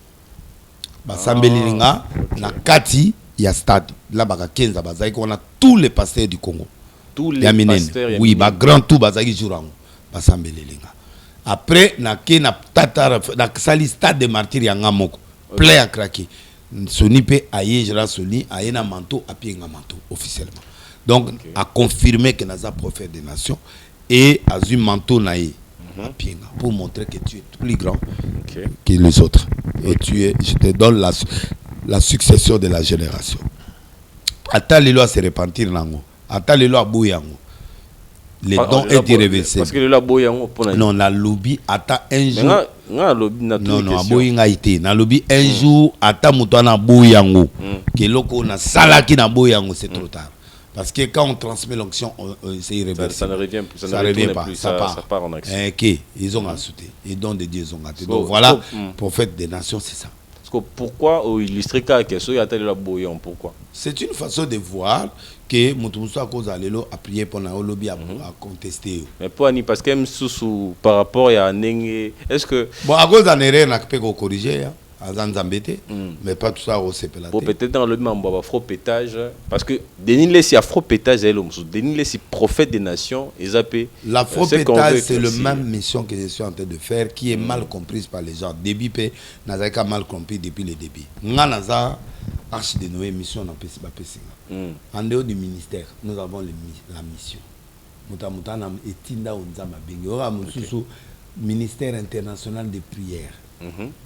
Basambelilinga na Kati il y a stade là bas 15 bazaki on a tous les pasteurs du Congo, tous les pasteurs, oui, ba grand tout bazaki jourango basambelilinga. Après na ke na Tata na sali stade de martyrs yanga moko plein à craquer. Sony pe aye jera Sony aye na manteau a pied nga manteau officiellement. Donc a confirmé que naza prophète des nations et a eu manteau naïe pour montrer que tu es plus grand que les autres. Et tu es, je te donne la succession de la génération. Attends les lois se repentir nango. Attends les lois bouyango. Les dons est irréversible. Parce que les lois bouyango non, la lobby attend un jour. Non, aboyinga ité. Na lobby un jour attend mutana bouyango. Que loko na salaki na bouyango c'est trop tard. Parce que quand on transmet l'onction, c'est irréversible. Ça ne revient plus. Ça ne revient pas. Ça part en action. Ils ont ajouté. Les dons de Dieu, ils ont ajouté. Donc voilà, prophète des nations, c'est ça. Pourquoi illustrer qu'à question il y a tel bouillon? Pourquoi? C'est une façon de voir que Moutoussa cause à l'élo a prié pour le lobby à contester. Mais pour Annie, parce que sous par rapport à Nenge, est-ce que bon à cause d'en erreur n'a pas corriger hein? Mais pas tout ça au CPLAT. Peut-être dans le même afro pétage parce que Denis si afro pétage est l'homme Denis si prophète des nations et zappé l'afro pétage c'est le même mission que je suis en train de faire qui est mal comprise par les gens début pe nazaka mal compris depuis le début nganaza arche de Noé mission na pesi ba pesi en dehors du ministère nous avons la mission mutamutana etinda onzama bengi ora mususu ministère international de prière.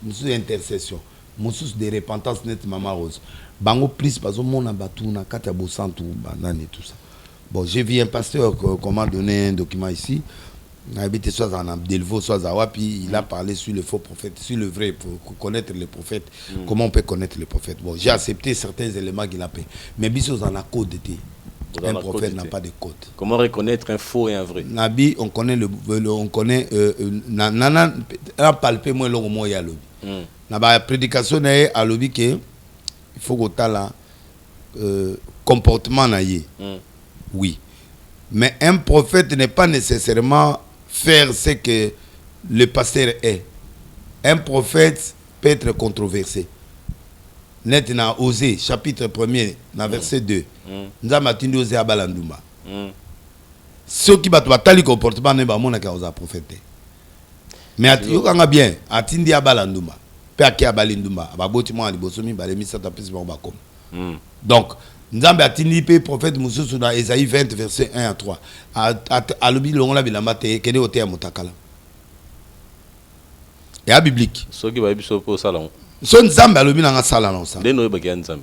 Nous intercession, nous de repentance net maman rose. Bango plus parce que mon abatou na kata bosantou banane tout ça. Bon, j'ai vu un pasteur comment donner un document ici. Il a habité soit en Delvaux, soit à Wapi, il a parlé sur le faux prophète, sur le vrai pour connaître les prophètes. Comment on peut connaître les prophètes? Bon, j'ai accepté certains éléments qu'il a fait. Mais bisos en a code d'été. Un prophète n'a pas de code. Comment reconnaître un faux et un vrai? Nabi, on connaît nana palpé moi l'homme moi ya lobby. Na prédication na à lobby que il faut que tala comportement na yé. Oui. Mais un prophète n'est pas nécessairement faire ce que le pasteur est. Un prophète peut être controversé. Net na Osée chapitre 1er na verset 2. Nzamba atindi Osée abalanduma. Ceux qui batali comportement ne ba mona ka oza prophète. Mais yokanga bien atindi abalanduma. Pe aki abalinduma ababoti mo alibosomi balemisa tapisi ba kom. Donc Nzamba atindi pe prophète mususu na Esaïe 20 verset 1 à 3. Alobi longola bilamba te kene ote ya mutakala. Et à biblique. Ceux qui va biso po salon. Son Nzamba alobi na sala na ça. Deno ba ki Nzamba.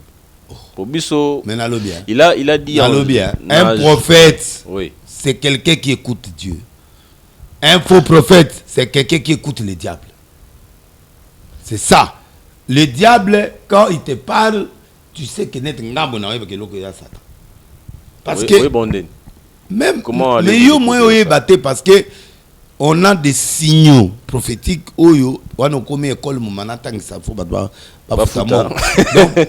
Pour biso mais alobi. Il a dit un prophète. Oui. C'est quelqu'un qui écoute Dieu. Un faux prophète, c'est quelqu'un qui écoute le diable. C'est ça. le diable, quand il te parle, tu sais que net ngambo na que l'autre est Satan. Parce que même comment mais yo moi batté parce que on a des signaux prophétiques oyo on a commis école mon manatang ça faut pas donc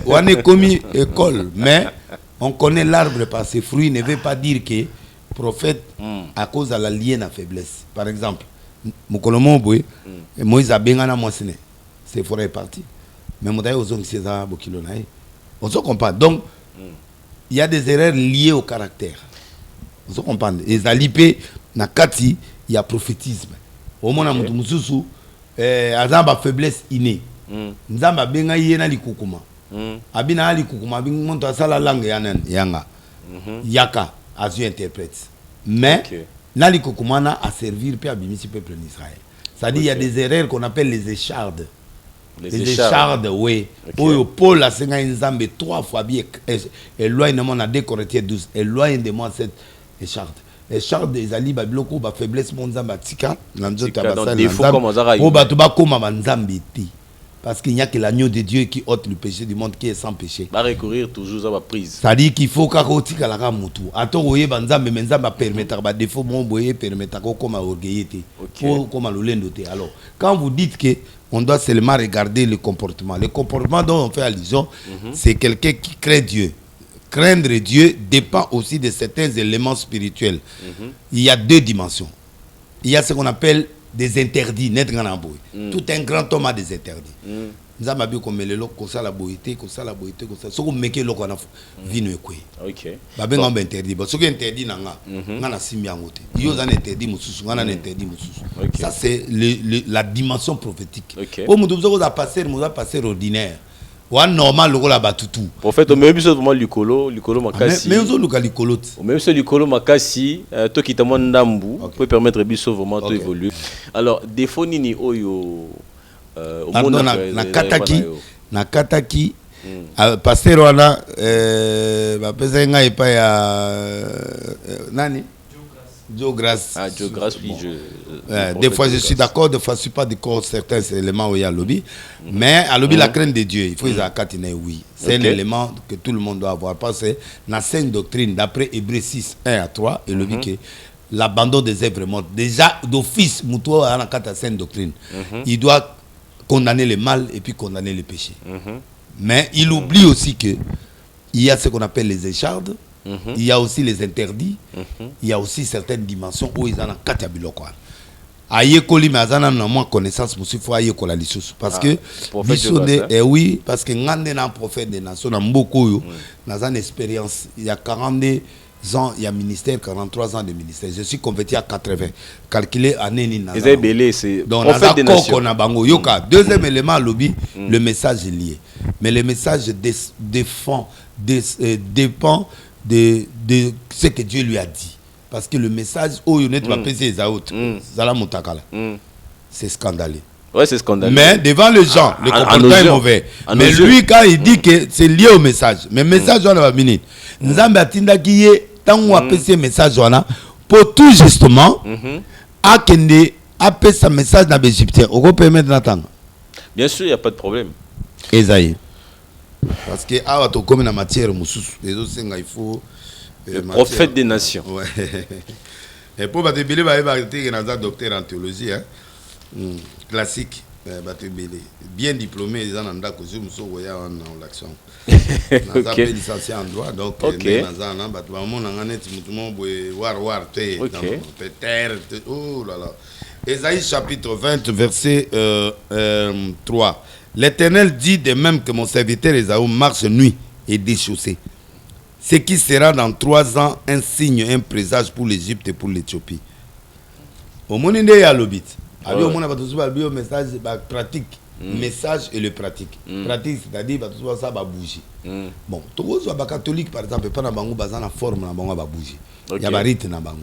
on a commis école mais on connaît l'arbre par ses fruits ne veut pas dire que prophète à cause de la lienne à faiblesse par exemple mokolomo boy Moïse a bengana mosine c'est forêt parti mais mon d'ailleurs aux hommes c'est ça bokilo nae on se comprend donc il y a des erreurs liées au caractère. Vous comprenez? Et Zalipé, na kati, il y a prophétisme. Au moment où nous sommes, azamba faiblesse innée. Nzamba benga yena likukuma. Abina likukuma, abina monto asala langue yanga. Yaka, as you interprète. Mais, na likukuma na à servir puis abimisi peuple d'Israël. C'est-à-dire il y a des erreurs qu'on appelle les échardes. Les échardes, oui. Paul a signé Nzambe 3 fois bien. Éloigne-moi dans 2 Corinthiens 12. Éloigne de moi cette écharde. Écharde des alibes à bloquer ba faiblesse mon Nzamba tika. Parce qu'il n'y a que l'agneau de Dieu qui ôte le péché du monde qui est sans péché. Va recourir toujours à la prise. C'est-à-dire qu'il faut qu'akotika la ramutu. Attends oye banzambe menzamba permettre ba défaut mon boye permettre comme orgueillité. Comme l'olendoté. Alors, quand vous dites que on doit seulement regarder le comportement. Le comportement dont on fait allusion, c'est quelqu'un qui craint Dieu. Craindre Dieu dépend aussi de certains éléments spirituels. Il y a 2 dimensions. Il y a ce qu'on appelle des interdits. Tout un grand homme a des interdits. Nous avons vu comme le loc, ça la boité, ça la boité, ça. Ce qu'on met que l'on a vu ok. Babé on interdit. Ce qui est interdit nanga, nanga simbi angote. Il y a un interdit mususu, nanga interdit mususu. Ça c'est la dimension prophétique. Pour nous devons passer ordinaire. Ou normal le la batutu. Prophète, même si vraiment likolo makasi. Mais on a likolo. Même si likolo makasi, toi qui t'amène ndambu, peut permettre biso vraiment de évoluer. Alors défaut nini oyo. Na kataki pasteur wana bapeza nga epa ya nani Joe Grace. Joe Grace, oui, des fois je suis d'accord, des fois je suis pas d'accord certains éléments où il y a lobby, mais à lobby la crainte de Dieu, il faut les acatiner, oui. C'est un élément que tout le monde doit avoir parce que la sainte doctrine d'après Hébreux 6 1 à 3 et lobby que l'abandon des œuvres mortes déjà d'office mutuo à la sainte doctrine. Il doit condamner le mal et puis condamner le péché. Mais il oublie aussi que il y a ce qu'on appelle les échardes, il y a aussi les interdits, il y a aussi certaines dimensions où ils en ont 4 bilokwa. Aïe koli mais azana na moins connaissance monsieur faut aïe kola lisusu parce que oui parce que ngande na prophète des nations na mboko yo na une expérience il y a 42 ans, il y a ministère, 43 ans de ministère. Je suis converti à 80. Calculé à Néni. C'est donc, on deuxième élément, lobby, le message est lié. Mais le message dépend de ce que Dieu lui a dit. Parce que le message, c'est scandaleux. Ouais, c'est scandaleux. Mais devant les gens, le comportement est mauvais. Mais lui, quand il dit que c'est lié au message, mais le message, on va venir. Nous avons dit tant on a passé message pour tout justement à Kende a passé un message dans l'Égyptien. On peut permettre d'attendre. Bien sûr, il n'y a pas de problème. Esaïe. Parce que à votre comme la matière les autres il faut le prophète des nations. Ouais. Et pour battre belé va docteur en théologie classique bien diplômé ils en ont d'accord je me souviens en l'action. Nous avons licencié en droit donc oh là là. Ésaïe chapitre 20 verset 3. L'Éternel dit de même que mon serviteur Ésaü marche nuit et déchaussé. Ce qui sera dans 3 ans un signe, un présage pour l'Égypte et pour l'Éthiopie. Au monde il y a l'obit. Alors au monde va le message pratique, message et le pratique. Pratique c'est-à-dire ça va bouger. Bon, tous les catholiques par exemple pas na bango bazana forme na bango va bouger. Il y a rite na bango.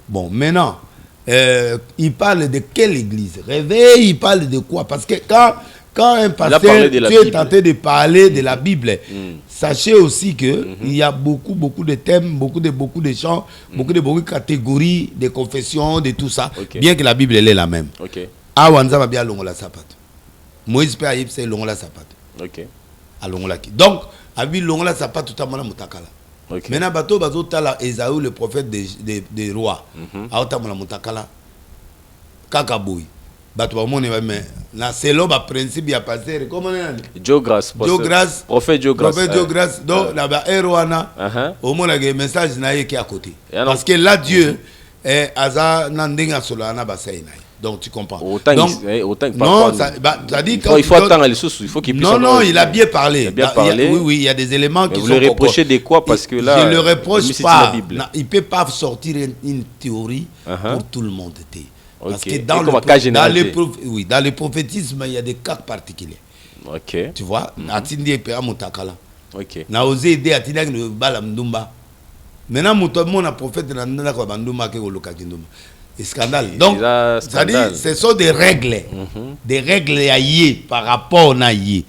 Bon, maintenant il parle de quelle église? Réveil, il parle de quoi? Parce que quand un pasteur tu es tenté de parler de la Bible, sachez aussi que il y a beaucoup de thèmes, beaucoup de chants, beaucoup de catégories, de confessions, de tout ça, bien que la Bible elle est la même. Awanza va bien longola sapato. Moïse peut aïe c'est longola sapato. OK. À Longolaki. Donc, à lui, Longola, ça pas tout à fait Mutakala. OK. Maintenant, bateau, bateau, tala Esaü, le prophète des rois. À Otamala Mutakala. Kakaboui. Bateau, mon mais c'est l'homme à principe, il y a passé. Comment on est? Diogras. Diogras. Prophète Diogras. Prophète Diogras. Donc, là-bas, Erwana. Au moins, il y a un message qui est à côté. Parce que là, Dieu est Aza Nandinga Solana Basaïna. Donc tu comprends. Autant que non, ça dit il faut attendre les sous, il faut qu'il puisse. Non, il a bien parlé. Il a bien parlé. Oui, il y a des éléments qui vous sont. Vous le reprochez de quoi? Parce que là. Je le reproche pas. Il peut pas sortir une théorie pour tout le monde. Parce que dans le prophétisme, il y a des cas particuliers. OK. Tu vois, Atindi et Mutakala. OK. Na osé aider Atindi avec le Balamdumba. Maintenant, mon prophète n'a pas Bandumba qui est au Lokakindumba. Scandale. Donc, ce sont des règles. Des règles aïe par rapport à aïe.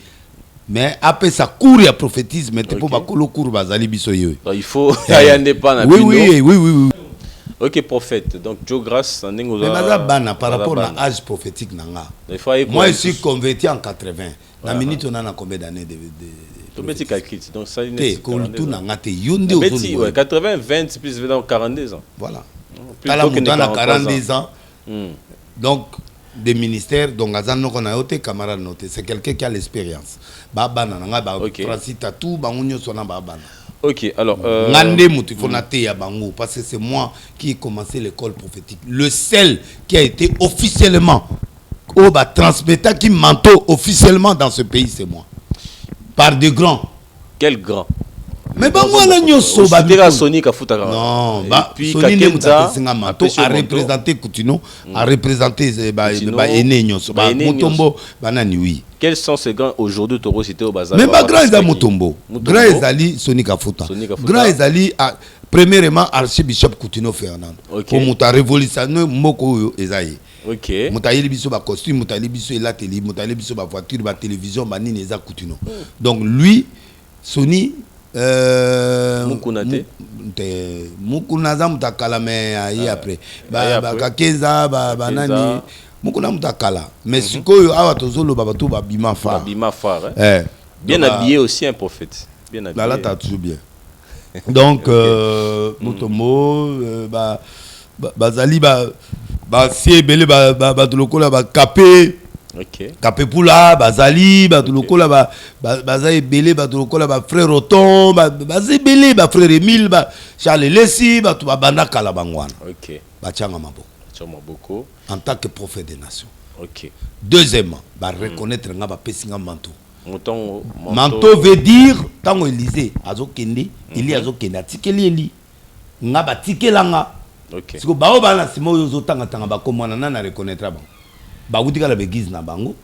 Mais après ça court à prophétisme, mais pour pas le cours bazali bisoye. Il faut y indépendant. Oui. OK, prophète. Donc Diogras en mais bana par rapport à l'âge prophétique nanga. Moi je suis converti en 80. La minute on a combien d'années de petit calcul. Donc ça il est tout nanga te yonde au 80 20 plus 42 ans. Voilà. Tala Moutana 42 ans. Donc, des ministères, donc Azan on a été camarade noté. C'est quelqu'un qui a l'expérience. Babana, Francis Tatou, Bangunyo Sona Babana. OK, alors. Ngande Mouti, faut nater à Bango, parce que c'est moi qui ai commencé l'école prophétique. Le seul qui a été officiellement, transmettant, qui manteau officiellement dans ce pays, c'est moi. Par des grands. Quel grand? Mais moi là nyoso Sonic a foutu. Non, puis Kakenza a représenté Koutino, a représenté Ene nyoso, Mutombo, banani oui. Quels sont ces grands aujourd'hui Toro cité au bazar? Mais grand est Mutombo, grand est Ali Sonic a foutu, grand est Ali premièrement archibishop Koutino Fernand. Pour muta révolutionner moko ezaï. OK. Mutaïli biso ba costume, mutaïli biso la télé, mutaïli biso ba voiture, ba télévision, ba nini eza Koutino. Donc lui Sony Mukunate Mukunaza mutakala mais après Kakenza banani Mukuna mutakala mais sikoyo awa tozolo babatu ba bima phare bien habillé aussi un prophète bien habillé là t'as toujours bien donc Mutombo bazali si belé lokola ba capé. OK. Kapepula, Bazali, Batulukola, Bazaï Belé, Batulukola, frère Oton, Bazé Belé, frère Emile, Charles Lessi, Banda Kalabangwana. OK. Bachanga Maboko. En tant que prophète des nations. OK. Deuxièmement, reconnaître nga pesinga manteau. Manteau veut dire, tant Élysée, Azokende, Eli Azokende, Atikeli Eli, nga batikelanga. OK. Si vous avez Simo Yozotanga, Bakomana, na reconnaîtra bon. Baoutika la béguise na bango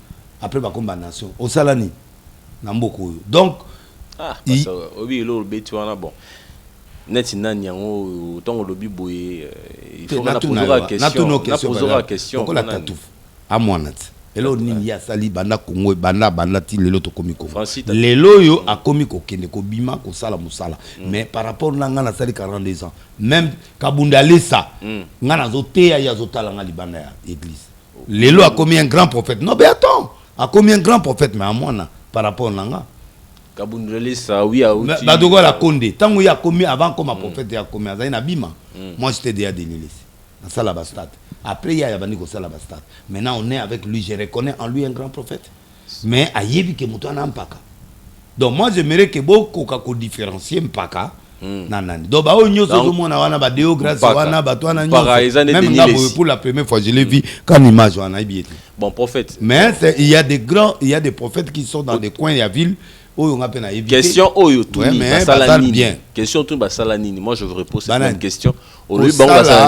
après ba combat nation au salani na mboko donc parce obi lo betu wana bon net nanyango tongo lobi boye il faut na poser la question ko la tatouf a monat elo nini ya sali banda kongo banda ti lelo to komiko lelo yo a komiko kende ko bima ko sala musala mais par rapport na nga na sali 42 ans même kabunda lesa nga na zote ya zotala nga libanda ya église. Lélo a commis un grand prophète. Non, mais attends. A commis un grand prophète, mais à moi, par rapport à Nanga. Kabundele, ça, oui, à Outi. Badogo la Condé. Tant qu'il a commis, avant comme un prophète, il a commis un abîme. Moi, j'étais déjà dénilé. Dans ça, la bastade. Après, il y a Yabani Kosa la bastade. Maintenant, on est avec lui. Je reconnais en lui un grand prophète. Mais à Yebi Kemoutouana Mpaka. Donc, moi, j'aimerais que beaucoup de différencier Mpaka. Donc, pour la première fois, je l'ai vu quand l'image en a été. Bon, prophète. Mais il y a des prophètes qui sont dans des coins de la ville où on a peine à éviter. Question Question tout Basalanini. Moi, je vous repose cette même question.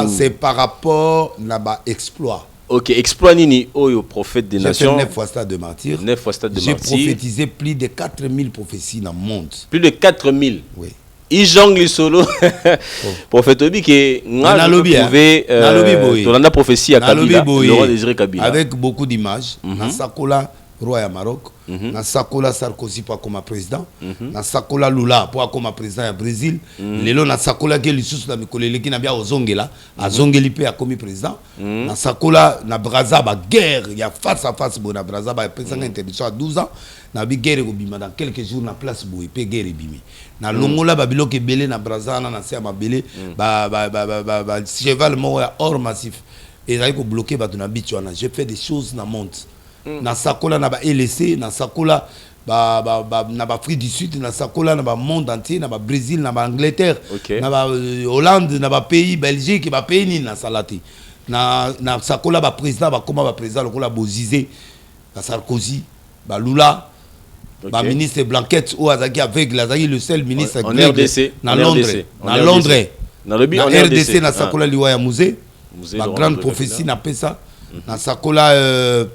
C'est par rapport à l'exploit. OK, exploit Nini, prophète des nations. J'ai fait 9 fois stade de martyr. J'ai prophétisé plus de 4000 prophéties dans le monde. Plus de 4000? Oui. Il jongle solo. Prophète Obi qui a trouvé Tolanda prophétie à Kabila, le roi Désiré Kabila. Avec beaucoup d'images. Nasakola, roi ya Maroc na sakola Sarkozy pour comme président na sakola Lula pour comme président ya Brésil lelo na sakola ke lisusu na mikoleleki na bia ozongela azongeli pe comme président na sakola na Brazza ba guerre ya face à face bo na Brazza ba pesanga interdiction à 12 ans na bi guerre ko bima dans quelques jours na place bo pe guerre bimi na longola ba biloke belé na Brazza na se ma belé ba cheval mo ya or massif et ça ko bloquer ba na bichwana j'ai fait des choses na monte na sakola na ba LC na sakola na ba Afrique du Sud na sakola na ba monde entier na ba Brésil na ba Angleterre na ba Hollande na ba pays Belgique ba pays ni na salati na sakola ba président ba comment ba président lokola Bozizé ba Sarkozy ba Lula ba ministre Blanquette ou azaki avec azaki le seul ministre en RDC na Londres na Londres na RDC na sakola liwa ya musée ba grande prophétie na pesa na sakola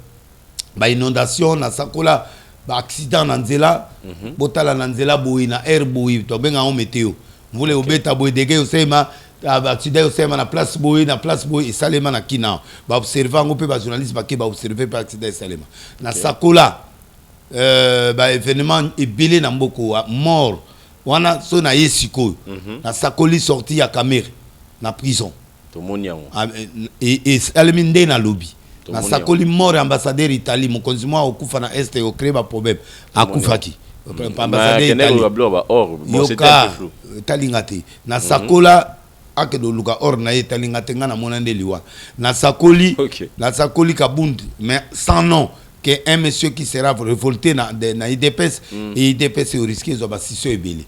ba inondation na sakola ba accident na nzela botala na nzela boyi na air boyi to benga on météo vule obeta boyi dege osema accident osema na place boyi et salema na kina ba observer ngo pe ba journaliste ba ke ba observer pa accident salema na sakola ba événement ebele na mboko mort wana so na yesiko na sakoli sorti ya Cameroun na prison to moniango et saleminde na lobby na sakoli mort ambassadeur Italie mon consumo okufa na est au créer ba problème akufaki ambassadeur Italie yoka talingate na sakola akedo luka or na talingate ngana monande liwa na sakoli kabundi mais sans nom que un monsieur qui sera révolté na IDPS et IDPS au risque zo ba siso ebele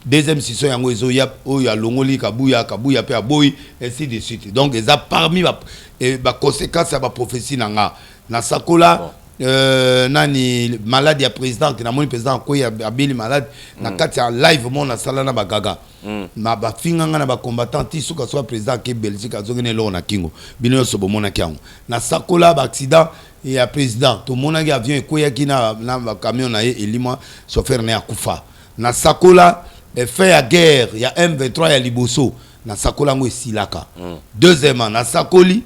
deuxième siso yango ezo ya o ya longoli kabuya pe aboyi ainsi de suite donc ça parmi ba conséquences ba prophétie nanga na sakola nani malade ya président que na moni président ko ya abeli malade na kati ya live mon na sala na bagaga na ba finganga na ba combattant tiso ka soit président ke Belgique azongene lo na kingo bino so bomona kyango na sakola ba accident et à président tout le monde a avion et quoi qui na camion na elima chauffeur na akufa na sakola fait la guerre il y a M23 ya liboso na sakola ngo silaka deuxièmement na sakoli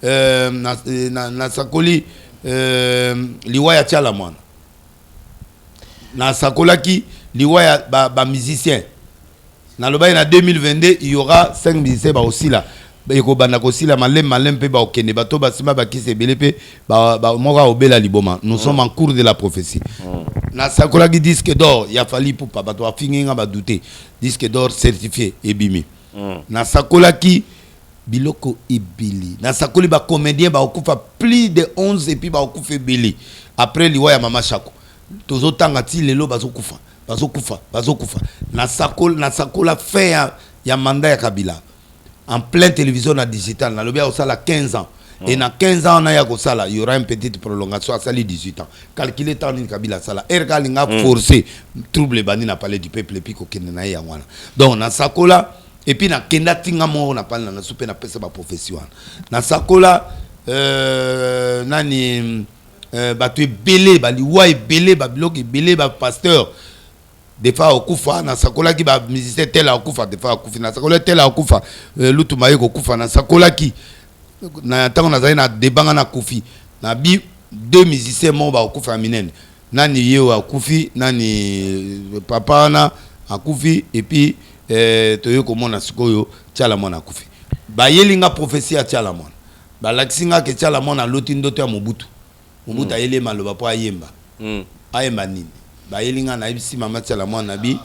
na sakoli liwa ya tiala mwana na sakola ki liwa ya ba musicien na loba na 2022 il y aura 5 musiciens ba aussi là eko banda ko sila malem pe ba okende bato basima ba kise belepe ba moka obela liboma nous sommes en cours de la prophétie na sakola ki disque d'or ya fali pour pa bato afinga ba douter disque d'or certifié ebimi na sakola ki biloko ibili na sakoli ba comédien ba okufa plus de 11 et puis ba okufa beli après liwa ya mama Chako tozo tanga ti lelo bazokufa na sakola fait ya mandat ya Kabila en pleine télévision na digital na lobia osala 15 ans et na 15 ans na ya ko sala il y aura une petite prolongation à sali 18 ans calculer temps ni Kabila sala ergalinga forcé trouble bandi na parler du peuple et puis ko kende na ya wana donc na sakola et puis na kenda tinga mo na parler na soupe na pesa ba profession na sakola nani ba tu belé ba liwa belé ba bloc belé ba pasteur des fois okufa na sakola ki ba musicien tel okufa des fois okufa na sakola tel okufa lutu maye okufa na sakola ki na tango na zai na debanga na kufi na bi deux musiciens mo ba okufa minene nani yeo akufi nani papa na akufi et puis toyo komona sikoyo tiala mona akufi ba yelinga prophétie ya tiala mona ba lakisinga ke tiala mona loti ndoto ya Mobutu ayele maloba po ayemba ayemba nini ba yelinga na ibisi mama tiala mona bi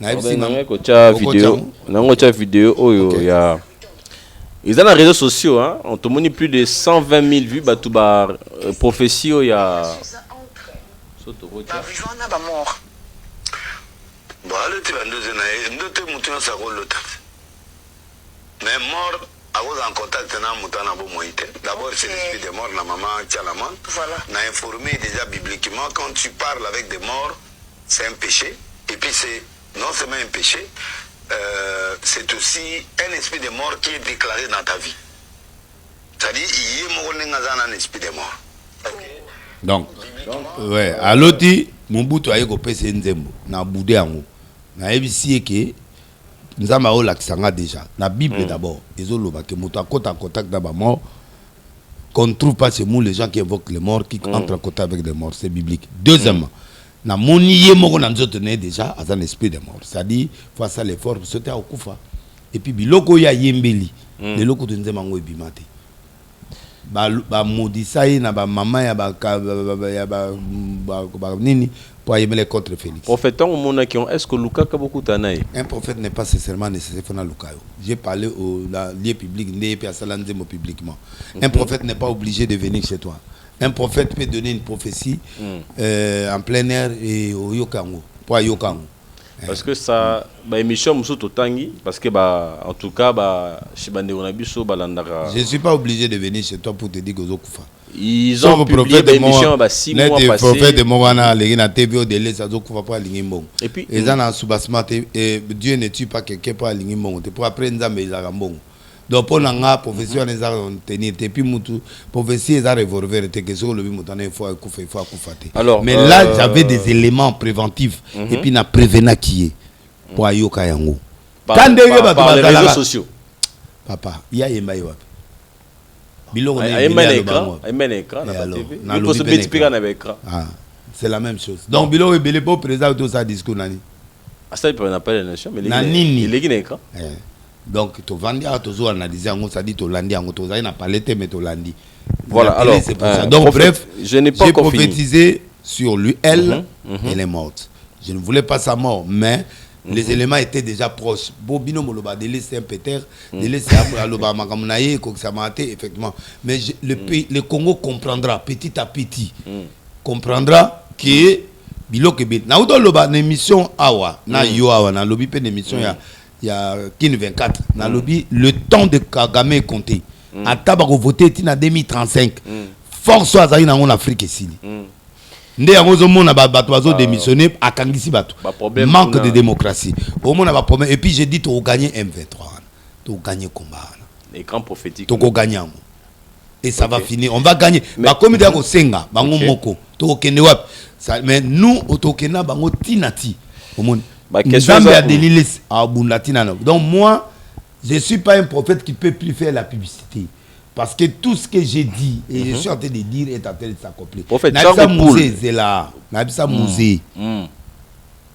na ibisi mama ko cha vidéo nango cha vidéo oyo ya ils ont les réseaux sociaux hein on te montre plus de 120 000 vues ba tout ba prophétie ya soto ko cha vivana ba mort bon le tu vas nous ndote mutu na sakolota mais mort à vous en contact na mutana bo moite d'abord c'est l'esprit de mort na maman Tchalaman voilà na informé déjà bibliquement quand tu parles avec des morts c'est un péché et puis c'est non seulement un péché c'est aussi un esprit de mort qui est déclaré dans ta vie c'est-à-dire il y a un esprit de mort donc ouais aloti Mobutu ayeko pese nzembo na boudé yango na ebisi eke nzamba o lakisanga déjà na Bible d'abord ezoloba ke moto akota en contact na ba mort qu'on ne trouve pas chez nous les gens qui évoquent les morts, qui entrent en contact avec les morts. C'est biblique. Deuxièmement, na moniye moko na nzoto ne déjà à un esprit de mort. C'est-à-dire faut ça l'effort pour sauter au kufa. Et puis biloko ya yembeli, les loko de nzema ngo ebimate. Ba modisai na ba mama ya ba nini pour yemele contre Félix. Prophète on mona qui est-ce que Luka ka beaucoup tanaï? Un prophète n'est pas nécessairement nécessaire pour Luka. J'ai parlé au lieu public, né puis à salanzemo publiquement. Un prophète n'est pas obligé de venir chez toi. Un prophète peut donner une prophétie en plein air et au Yokango, pour Yokango. Parce que ça, émission Moussou Totangi, parce que en tout cas, Shibande Onabiso, Balandara. Je ne suis pas obligé de venir chez toi pour te dire que Zokufa. Ils ont publié l'émission 6 mois passés. Prophète de Morana, les gens TV au délai, ça Zokufa pour Alingimbo. Et puis, ils ont un soubassement, Dieu ne tue pas quelqu'un pour Alingimbo. Pour après, ils ont mis Zarambon. Donc, pour la prophétie, on les a tenus. Et puis, la prophétie, ils ont revolver. Mais là, j'avais des éléments préventifs. Et puis, na prévena qui est. Pour Ayoka Yango. Par les réseaux sociaux. Papa, il y a Yemba Yewap. C'est la même chose. Donc, Bilo est pas président de sa discours. Ça, il n'a pas la nation, mais il est écran. Donc, tu vas toujours analyser, ça dit tu landi, tu vas parler, mais tu landi. Voilà, alors, donc bref, j'ai prophétisé sur lui, elle est morte. Je ne voulais pas sa mort, mais les éléments étaient déjà proches. Bobino Moloba, de laisser un Peter, de laisser Aloba Makamunaye, Koksamate, effectivement. Mais le Congo comprendra petit à petit, comprendra que Bilokebe. Na udo loba une émission awa, na yo awa, na lobi pe une émission il y a 24 na lobby le temps de Kagame est compté à tabako voter tina 2035 force azali na en Afrique ici ndé yango mona bato bazo démissionner akangisi bato manque de démocratie au mona ba problème et puis j'ai dit to gagner M23 to gagner combat écran prophétique to gagner et ça va finir on va gagner ba comité ko senga bango moko to kende wap mais nous to kenda bango tinati au monde. Donc moi, je ne suis pas un prophète qui ne peut plus faire la publicité. Parce que tout ce que j'ai dit, et je suis en train de dire, est en train de s'accomplir. Prophète, Nabisa Mouzé, c'est là. Nabisa Mouzé.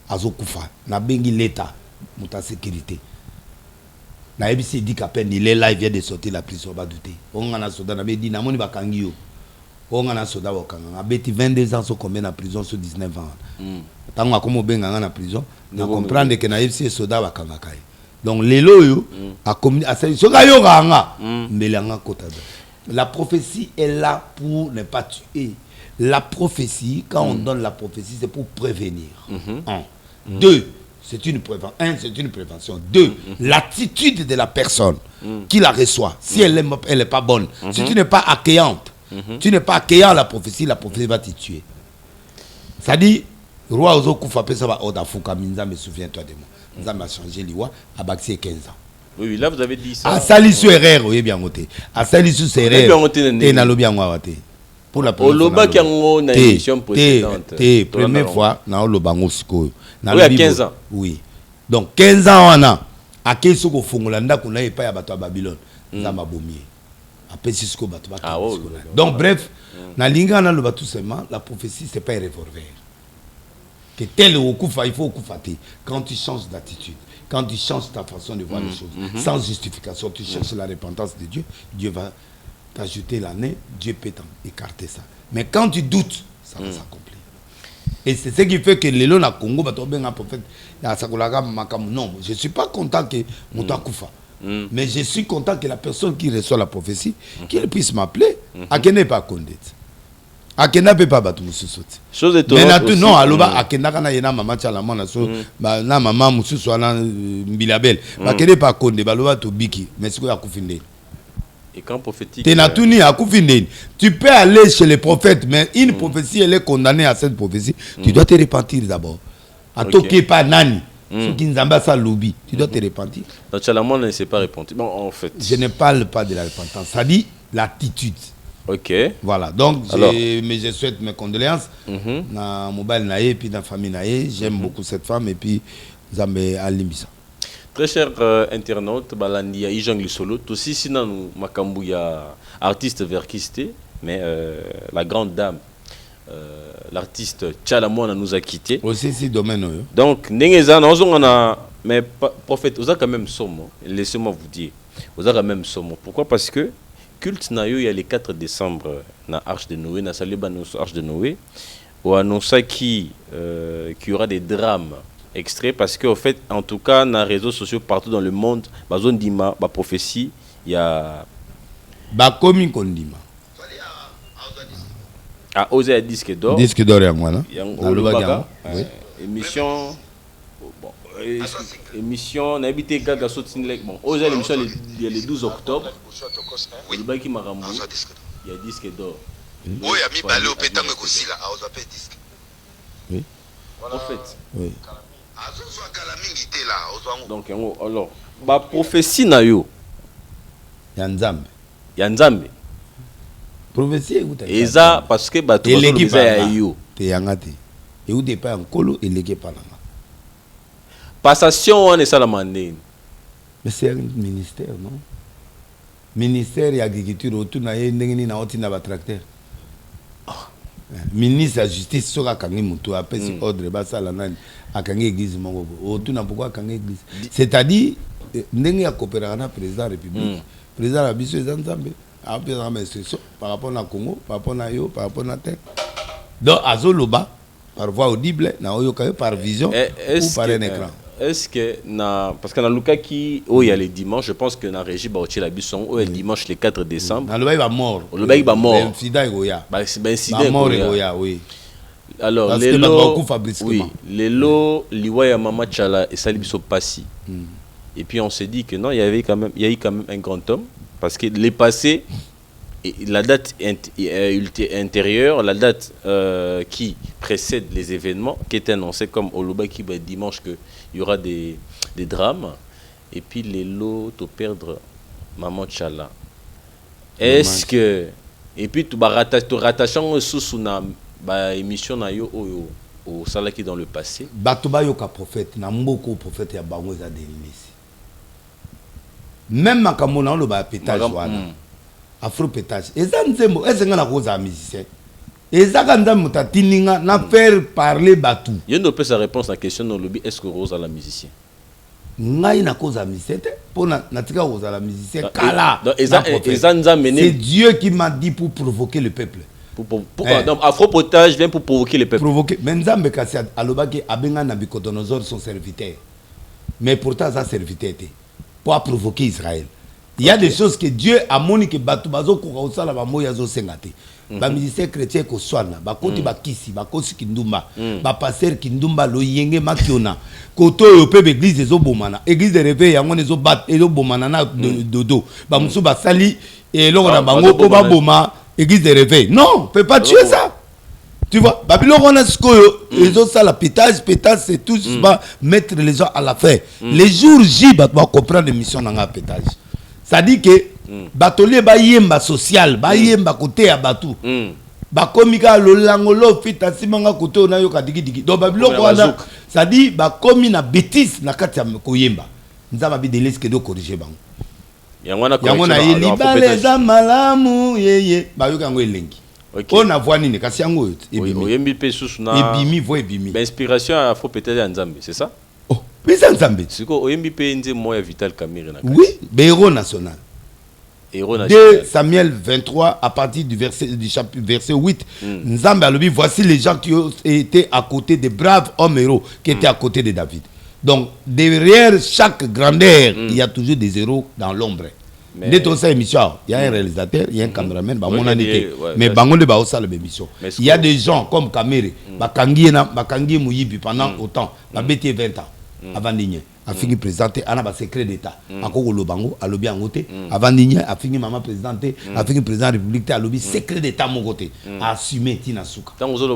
Azokufa. Nabengi l'État. Mouta sécurité. Nabisa dit qu'à peine il est là, il vient de sortir de la prison. On va douter. On a un soldat, on a dit, Namoni Bakangio. On a un soldat, on a 22 ans, combien en prison sur 19 ans. Tant qu'on a bien en prison, on comprend que naïf c'est soda wa kangakai. Donc les loyaux a commis à ce gayo ganga melanga kota. La prophétie est là pour ne pas tuer. La prophétie, quand on donne la prophétie, c'est pour prévenir. Un. Deux, c'est une prévention. Un, c'est une prévention. Deux, l'attitude de la personne qui la reçoit. Si elle n'est pas bonne, si tu n'es pas accueillante, tu n'es pas accueillant la prophétie va te tuer. Ça dit roi Ozokufa pesa ba odafuka minza me souviens-toi de moi. Nous avons changé l'Iwa à Baxi 15 ans. Oui, là vous avez dit ça. À Salisu Herrera, oui bien noté. À Salisu Herrera. Et na lobi yango awate. Pour la première fois. Oloba kiango na émission précédente. Première fois na olobango sikoyo. Na lobi 15 ans. Oui. Donc 15 ans wana akeso ko fungola ndako na epa ya bato ya Babylone. Nzamba bomie. Après Cisco bato ba. Donc bref, na linga na loba tout simplement, la prophétie c'est pas un revolver. Que tel au kufa, il faut au kufate. Quand tu changes d'attitude, quand tu changes ta façon de voir les choses, sans justification, tu cherches la repentance de Dieu, Dieu va t'ajouter l'année, Dieu peut écarter ça. Mais quand tu doutes, ça va s'accomplir. Et c'est ce qui fait que les lois na Congo, un prophète, non, je ne suis pas content que Mouta kufa. Mais je suis content que la personne qui reçoit la prophétie, qu'il puisse m'appeler, à qu'elle n'est pas condamnée. Akenda peut pas battre mususu. Chose étonnante. Mais là non, aloba akenda kana yena maman tchala mona so ba na maman mususu ana mbilabel. Ba kende pas konde baloba to biki, mais siko ya kufinde. Et quand prophétique. Tenatuni à kufinde. Tu peux aller chez les prophètes, mais une prophétie elle est condamnée à cette prophétie. Tu dois te repentir d'abord. À toquer pas nani. Ce qui nzamba sa lobby, tu dois te repentir. Donc Tchalamon ne s'est pas repenti. Bon, en fait. Je ne parle pas de la repentance, ça dit l'attitude. Ok. Voilà, donc mais je souhaite mes condoléances na mobile naé puis dans famille naé, j'aime beaucoup cette femme et puis Zambé Alimbisa. Très cher internaute, balandi ya Ijang Lisolo, aussi sinon nous makambu ya artiste verkiste, mais la grande dame, l'artiste Tchalamouana nous a quitté. Aussi si domaine. Donc Nengeza, on a, mais prophète, vous avez quand même somme. Laissez-moi vous dire, vous avez quand même somme. Pourquoi? Parce que culte na yo il y a le 4 décembre na Arche de Noé, na Saliba Arche de Noé, où annonça qu'il y aura des drames. Extrait parce qu'en fait, en tout cas, dans les réseaux sociaux partout dans le monde, ma zone d'Ima, ma prophétie, il y a. Bakomi Kondima. Ah, osé à disque d'or. Disque d'or, il y a émission. Bon, émission, on a habité Gaga Sotinlek. Bon, osé l'émission, il y a le 12 octobre. Il y a qui m'a rambou. Il y a disque d'or. Oui, il y a mis balé au pétang aussi là, à Osapé disque. Oui. En fait. Oui. Donc alors ba prophétie na yo Yanzambe prophétie eza parce que ba tout ya yo te yangate et ou pas en colo et légué par passation on est ça la mandine mais c'est un ministère non ministère de l'agriculture autour na ndengeni na otina ba tracteur ministre de la justice soka kangi mutu apesi ordre basala nani akangi église mongo autour na pourquoi kangi église c'est-à-dire ndenge ya coopération na président de la République président la biso ezanzambe a pesa na instruction par rapport na Congo par rapport na yo par rapport na terre donc azoloba par voix audible na oyo kayo par vision ou par un écran. Est-ce que parce que dans le cas qui il y a les dimanches, je pense que dans régie Baochi la Bisson où est dimanche le 4 décembre. Dans le bail va mort. Le bail va mort. Incident Egoya. Bah c'est ben incident mort Egoya, oui. Alors les lots, oui, les lots liwaya mama chala et sali biso passi. Et puis on s'est dit que non, il y a eu quand même un grand homme parce que les passés et la date intérieure, la date qui précède les événements, qui est annoncée comme Oloba qui va dimanche qu'il y aura des drames, et puis les lots te perdre Maman Tchala. Est-ce que. Et puis tu rattachant sous na émission na yo au salaki dans le passé. Batuba yoka prophète, na mboko prophète ya bango za délinisi. Même makamona lo ba pétage wana. Afro pétage. Eza nzembo, ezenga na koza musicien. Eza kanda mutatininga na faire parler batu. Yendo peut sa réponse à la question dans lobby est-ce que Rose a la musicien? Ngai na koza musicien pona natika koza la musicien kala. C'est Dieu qui m'a dit pour provoquer le peuple. Donc Afro-potage vient pour provoquer le peuple. Provoquer. Menzambe kasi alobaki abenga na Nabucodonosor son serviteur. Mais pourtant ça serviteur était pour provoquer Israël. Il y a des choses que Dieu a moni que batu bazo ko sala ba moya zo sengate. Ba musicien chrétien ko swana, ba koti ba kisi, ba kosi kindumba, ba pasteur kindumba lo yenge makiona. Koto yo pe église ezo bomana. Église de réveil yango ezo bat ezo bomana na dodo. Ba musu ba sali et lo na bango ko ba boma église de réveil. Non, fais pas tuer ça. Tu vois, Babylone on a ce que les autres ça la pétage c'est tout va mettre les gens à la fin. Les jours J ba comprendre l'émission dans la pétage. Ça dit que batolier ba yemba social, ba yemba côté ya batu. Ba komika lo langolo fita simanga côté na yo kadigi digi. Donc Babylone wana ça dit ba komi na bêtise na kati ya koyemba. Nzaba bi de l'esque do corriger bango. Yangona yelibale za malamu yeye ba yo kango elengi. On a voix nini kasi yango ebimi pe susu na ebimi voix ebimi. Inspiration à Afro peut-être ya Nzambe, c'est ça? Mais ça Nzambe. Siko oyembi pe nze moya Vital Kamerhe na. Oui, héros national. Héros national. 2 Samuel 23 à partir du chapitre verset 8. Nzambe alobi voici les gens qui ont été à côté des braves hommes héros qui étaient à côté de David. Donc derrière chaque grandeur, il y a toujours des héros dans l'ombre. Dès ton sa émission, il y a un réalisateur, il y a un caméraman, mais bangonde ba osa l'émission. Il y a des gens comme Kamerhe, bakangi muyibi pendant autant, ba bété 20 ans avant d'igner. A fini présenté ana ba secret d'état. Akoko lobango, alobi angote, avant d'igner, a fini maman présenté, a fini président de la République, alobi secret d'état mon côté. A assumé tina suka.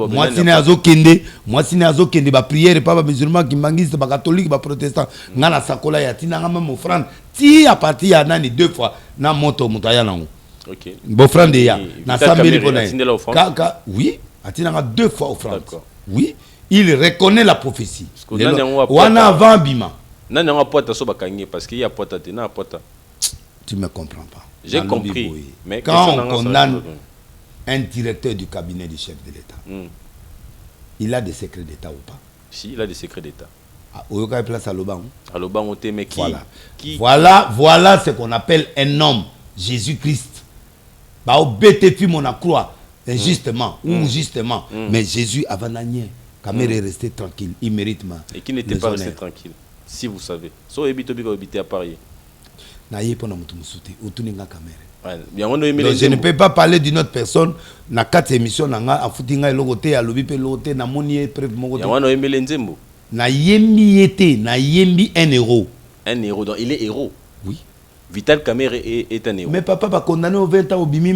Moi sine azo kende ba prière pas ba musulman qui mangiste ba catholique ba protestant. Ngana sakola ya tina ngama mon frère. Ti à partir ya nani 2 fois na moto mutaya nango. OK. Bon frère de ya na 100 000 kaka oui, atina 2 fois au franc. Oui, il reconnaît la prophétie. Wana avant bima. Non, non, pas ta soba kanye parce qu'il y a pas ta tena pas ta. Tu me comprends pas. J'ai compris. Mais quand on condamne un directeur du cabinet du chef de l'État, il a des secrets d'État ou pas? Si, il a des secrets d'État. Ah, au cas place à l'Oban. À l'Oban, on mais qui? Voilà ce qu'on appelle un homme, Jésus-Christ. Bah, au BTF, mon croix, injustement ou justement. Mais Jésus, avant d'agner, Kamere est resté tranquille. Il mérite ma. Et qui n'était pas resté tranquille, si vous savez. So, habité à Paris. Donc, je ne peux pas parler d'une autre personne. Na 4 émissions, na foutinga elogote, alobi pe logote, na moni preuve mogote. Na yembi été, na yembi un héros. Un héros, donc il est héros. Oui. Vital Kamerhe est un héros. Mais papa va condamner au 20 ans au bimi,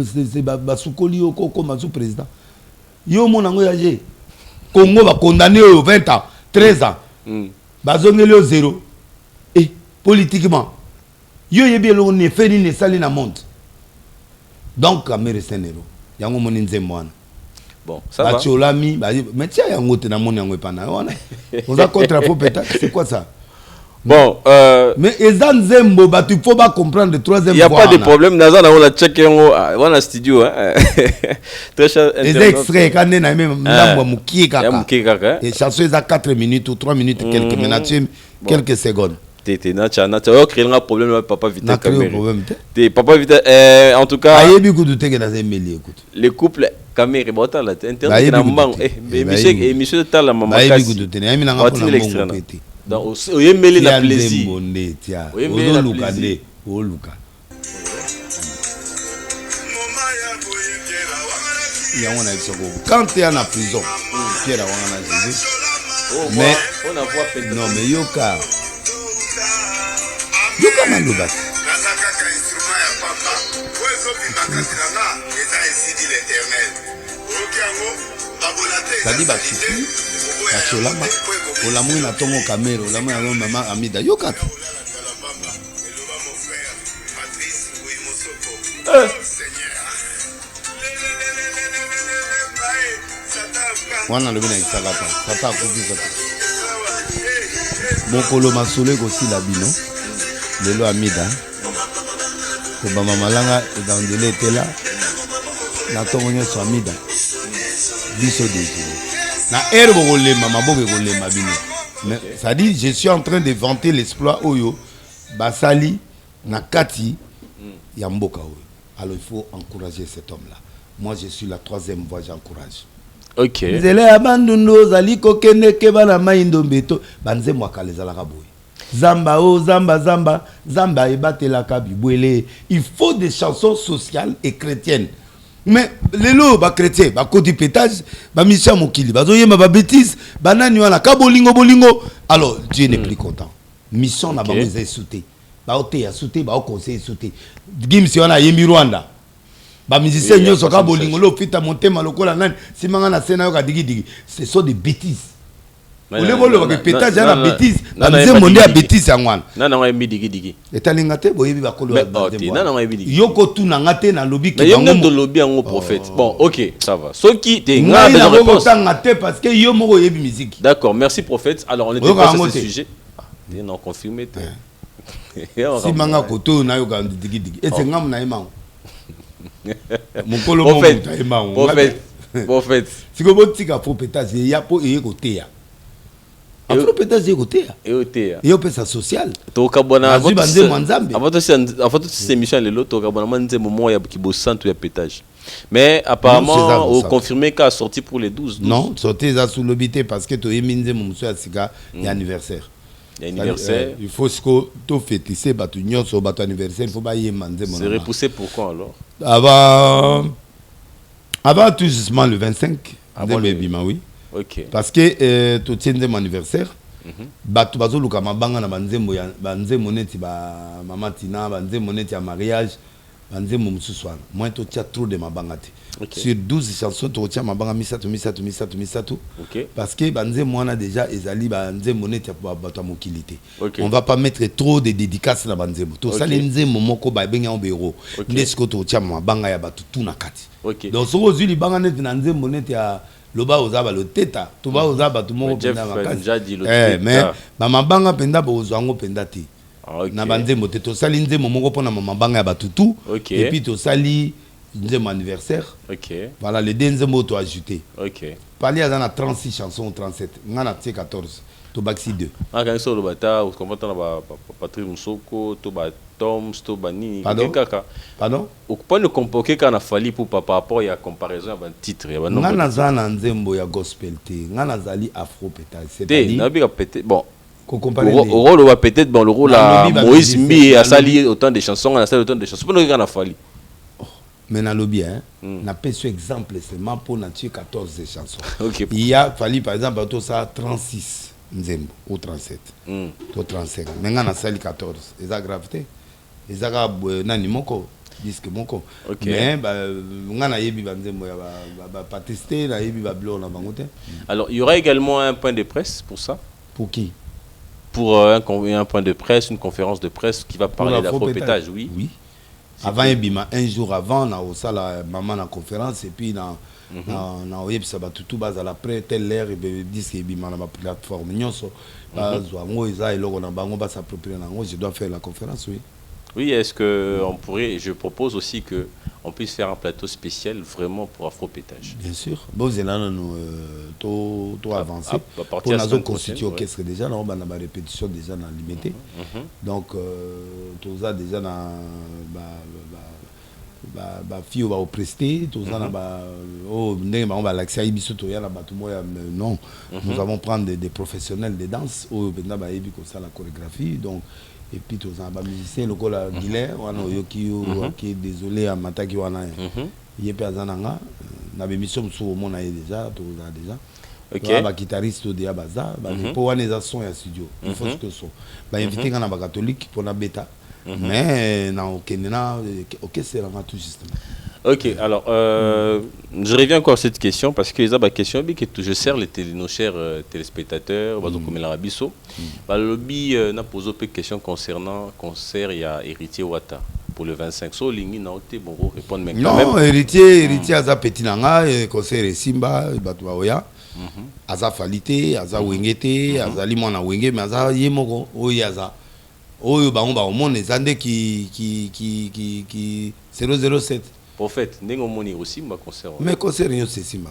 c'est Basukoli au comme président. Yo mon ango yagé. Congo va condamner au 20 ans, 13 ans. Bazongeli au 0. Et politiquement, yo yebi lo ne fait ni ne sali na monde. Donc Kamerhe c'est un héros. Yango mon nzemwana. Bon, ça va. Mais tiens, on a contre faux pétard. C'est quoi ça? Bon, mais Ezan Zembo, tu faut pas comprendre le troisième. Il n'y a pas de problème. Nazan, on a checké, on a studio. Très cher. Les extraits, quand on a même et chanson est à 4 minutes ou 3 minutes, quelques minutes, quelques secondes. Tu as créé un problème, papa Vita Kamerhe. Papa Vita, en tout cas. Les couples Kamerhe, bon, t'as la internet. Monsieur Tala, maman. Donc, il y a un plaisir. Quand tu es en prison, mais non, mais Yoka. Yoka Maloba. Ça dit Bachuki, Bacholama, Olamu na Tongo Kamero, Olamu na Maman Amida, Yoka. Wana le bina isagata, tata kufi sata. Mokolo masole kosi la bino, lelo Amida. Ko ba mamalanga edandele tela. Na Tongo nyoso Amida. Biso déjeuner. Na air bolé mama bobe bolé mabino. Mais ça dit je suis en train de vanter l'exploit oyo basali na kati ya mboka oyo. Alors il faut encourager cet homme là. Moi je suis la troisième voix, j'encourage. OK. Zele abandundo zali kokende ke bana maindo beto banze mwaka lezalaka boy. Zamba o zamba zamba zamba ebatelaka bibwele. Il faut des chansons sociales et chrétiennes. Mais les lots, les chrétiens, les côté pétage, les missions mokili, les bêtises, les nani wana ka bolingo bolingo. Alors Dieu n'est plus content. Mission na bango ezai sauté. Ba oté ya sauté, ba conseil sauté. Gimsi wana yemi Rwanda. Ba musicien nyoso ka bolingo lo fita monter malokola nani, simanga na scène yo digi digi. Ce sont des bêtises. Vous voulez que pétage na bêtise, na musicien monde ya bêtise yangwana. Na na yemi digi digi. Etalingate boyebi ba kolo. Na na yemi digi. Yoko tu na ngate na lobby ki bango. Mais lobby en prophète. Bon, OK, ça va. Ce qui te nga na réponse parce que yo moko yebi musique. D'accord, merci prophète. Alors on est dépassé ce sujet. Bien non confirmé. Si manga koto na yo ga digi digi. Et c'est ngam na imang. Mon kolo mo ta imang. Prophète. Si ko botika fo pétage ya po e côté ya. Afro pétage e côté ya. E côté ya. Yo pesa social. To kabona avant cette émission le lot to kabona manze moment ya ki bo centre ya pétage. Mais apparemment au confirmé qu'a sorti pour les 12. Non, sorti ça sous l'obité parce que to yeminze mon monsieur Asika y anniversaire. Anniversaire. Il faut ce que tu fêter batu nyonso batu anniversaire, il faut pas y manze mon. C'est repoussé pourquoi alors? Avant tout justement le 25 avant le bima oui. OK. Parce que tu tiens mon anniversaire. Batu bazo luka mabanga na banzembo ya banzembo neti ba mama Tina banzembo neti ya mariage banzembo mususwana. Moi to tia trop de mabanga te. Sur 12 chansons tu tia mabanga misatu. OK. Parce que banzembo wana déjà ezali banzembo neti ya batu mokilité. On va pas mettre trop de dédicaces na banzembo. To ça les nzembo moko ba benga obero. Ndesiko to tia mabanga ya batu tout na kati. OK. Donc so ozuli banga neti na nzembo neti ya loba ozaba le teta toba ozaba tout moko Jeff penda makasi déjà dit le mais teta. mama banga penda bozwango penda te Ok. na banzembo te tosali nzembo moko pona mama banga ya batutu Ok. et puis tosali nzembo anniversaire Ok. voilà les deux nzembo to ajouté Ok. pali aza na 36 chansons ou 37 nga na tie 14 tobakisi 2 Ah, quand ils bata ou comment on Patrick Moussoko, to ba Toms, to ba nini. Pardon? Kaka. pardon Ou pas ne compoquer quand a fallu pour par rapport à comparaison avec un titre. nga naza na nzembo ya gospel te nga nazali afro pétage Té, c'est-à-dire n'a pas peut-être bon. kocompare Au rôle va peut-être bon le rôle à Nalobi, Moïse Babidi, Mbi a Nalobi. sali autant de chansons, a sali autant de chansons. Pas nous quand a fallu. mais nalobi hein na peso exemple seulement pour na tie 14 chansons Ok. il y a fallu par exemple to ça 36 nzembo ou 37 Hmm. to 35 mais nga nasali 14 eza grave te eza ka nani moko disque moko Ok. mais nga nayebi banzembo ya bapatiste nayebi babiloko na bango te Alors, il y aura également un point de presse pour ça. pour qui Pour un point de presse, une conférence de presse qui va parler d'afro-pétage, oui. oui avant ebima un jour avant na osala mama na conférence et puis na oyebisa batutu bazala après telle heure disque ebima na baplateforme nyonso bazwa yango eza eloko na bango basapproprie nango je dois faire la conférence oui. Oui, est-ce que on pourrait, je propose aussi que on puisse faire un plateau spécial vraiment pour afro-pétage. Bien sûr. Bon, c'est là nous to avancé. À partir Pour de la nous semaine constituer prochaine, orchestre déjà, on a ma répétition déjà dans limité. Donc tout ça déjà dans ba fille va au presté, tout ça ba oh on va l'accès biso to ya na ba tout moya non. Nous avons prendre des professionnels de danse au benda ba yebi comme ça la chorégraphie donc et puis tous les musiciens le col Guilain on yoki qui désolé à mataki wana yepe azananga na bémission sur mon aïe déjà tout ça déjà OK ba guitariste de baza ba pour wana za son ya studio il faut que son ba inviter kana ba catholique pour na bêta mais na okendena OK c'est là tout justement. Ok, alors je reviens encore à cette question parce que la question que je sers nos chers téléspectateurs, comme l'Arabiso, le lobby n'a posé peu de questions concernant concert et héritier Ouatta pour le 25. So lingi na ote bon répondre mais quand même. Non, héritier aza petit nanga concert Simba batwa oya. Aza falite, aza wengete, aza limona wenge mais aza yemoko oyaza. Oyo ba on ba omone zande qui 007. Prophète, ndenge omoni aussi ma concert. Mais concert yo c'est Simba.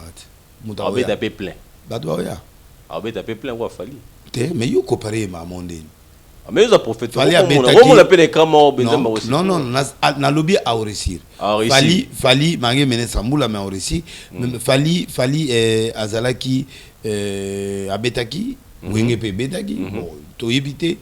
Muta oya. oya. Abeta pe plein. Batwa oya. Abeta pe plein wa fali. Te mais yo comparer ma monde. Mais ils ont prophète. On l'appelle les camons non non na lobby a réussir. Fali mangé mené Sambula mais a réussir. Fali azalaki abetaki wenge pe betaki bon to éviter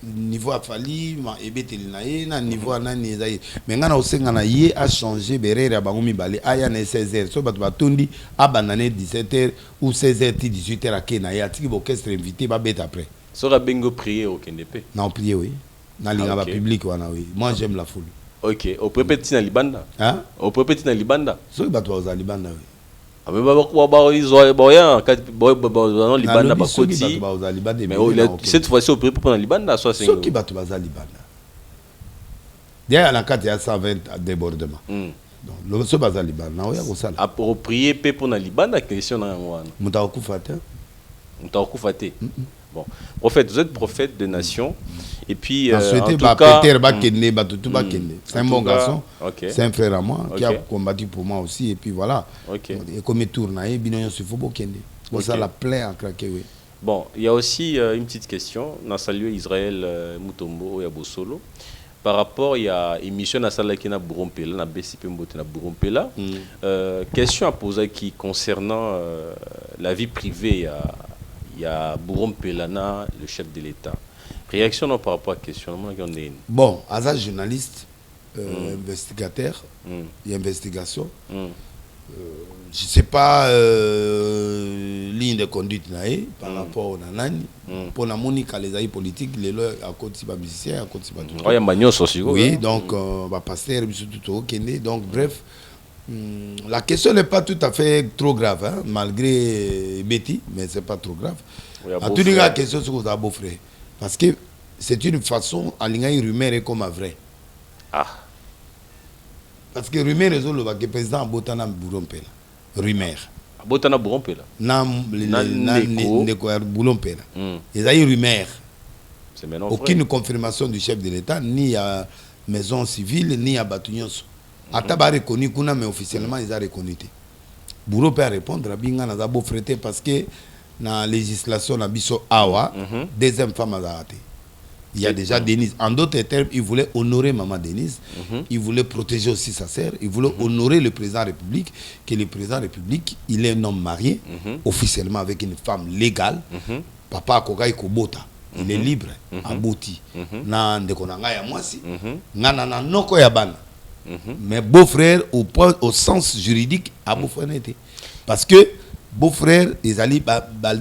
niveau a fali ma ebeteli na ye na niveau nani ezai mais ngana osenga na ye a changer berere bango mibale aya na 16h so bato batondi abandonner 17h ou 16h 18h à na ya tiki orchestre invité ba bet après so la bengo prier au KNDP na prier oui na linga ba public wana oui moi j'aime la foule. OK au peut-être na libanda hein au peut-être na libanda so bato za libanda oui. Ah mais ils boyan dans libanda ba koti mais cette fois-ci au prix pour dans libanda soit c'est qui bato baza libanda derrière la carte il y a 120 débordements donc le so baza libanda oya ko sala approprier pe pour dans libanda question na wana muta okufata bon prophète vous êtes prophète de nation et puis en tout cas Peter Bakende batutu Bakende c'est un bon garçon c'est un frère à moi qui a combattu pour moi aussi et puis voilà et comme tournaille binoyo se faut Bakende ça la plaît en craquer oui. Bon il y a aussi une petite question on a salué Israël Mutombo ya Bosolo par rapport il y a émission na sala qui na Burompela na BCP Mbote na Burompela question à poser qui concernant la vie privée il y a Bourom Pelana, le chef de l'État. Réaction non, par rapport à la question. Bon, Aza journaliste, investigateur, il y a investigation. Je ne sais pas ligne de conduite par rapport à Nani. Pour la Monica, les aïeux politiques, les lois à côté de musicien, à côté de tout. Oui, donc, pasteur, donc bref. La question n'est pas tout à fait trop grave, hein, malgré Betty, mais ce n'est pas trop grave. En tout cas, la question c'est que vous avez beau frère. Parce que c'est une façon, à l'ingénieur rumeur est comme un vrai. Ah. Parce que rumeur est le président Botana Burompela. rumeur. Botana Bourompe là. Na ndeko ya Boulompe là. Ils a eu rumeur. C'est maintenant aucune confirmation du chef de l'État, ni à maison civile, ni à Batunios. Ataba reconnu kuna, mais officiellement ils ont reconnu. Bourreau peut répondre à Binga na zabo freté parce que dans la législation na biso awa deuxième femme a raté. Il y a déjà Denise. En d'autres termes, il voulait honorer maman Denise. Il voulait protéger aussi sa sœur. Il voulait honorer le président de la République. Que le président de la République, il est un homme marié, officiellement avec une femme légale. Papa Kogai Kobota. Il est libre à Boti. Na ndekonanga ya mwasi. Ngana na noko ya bana. Mais beau-frère au sens juridique à beau-frère n'était. Parce que beau-frère, ils allaient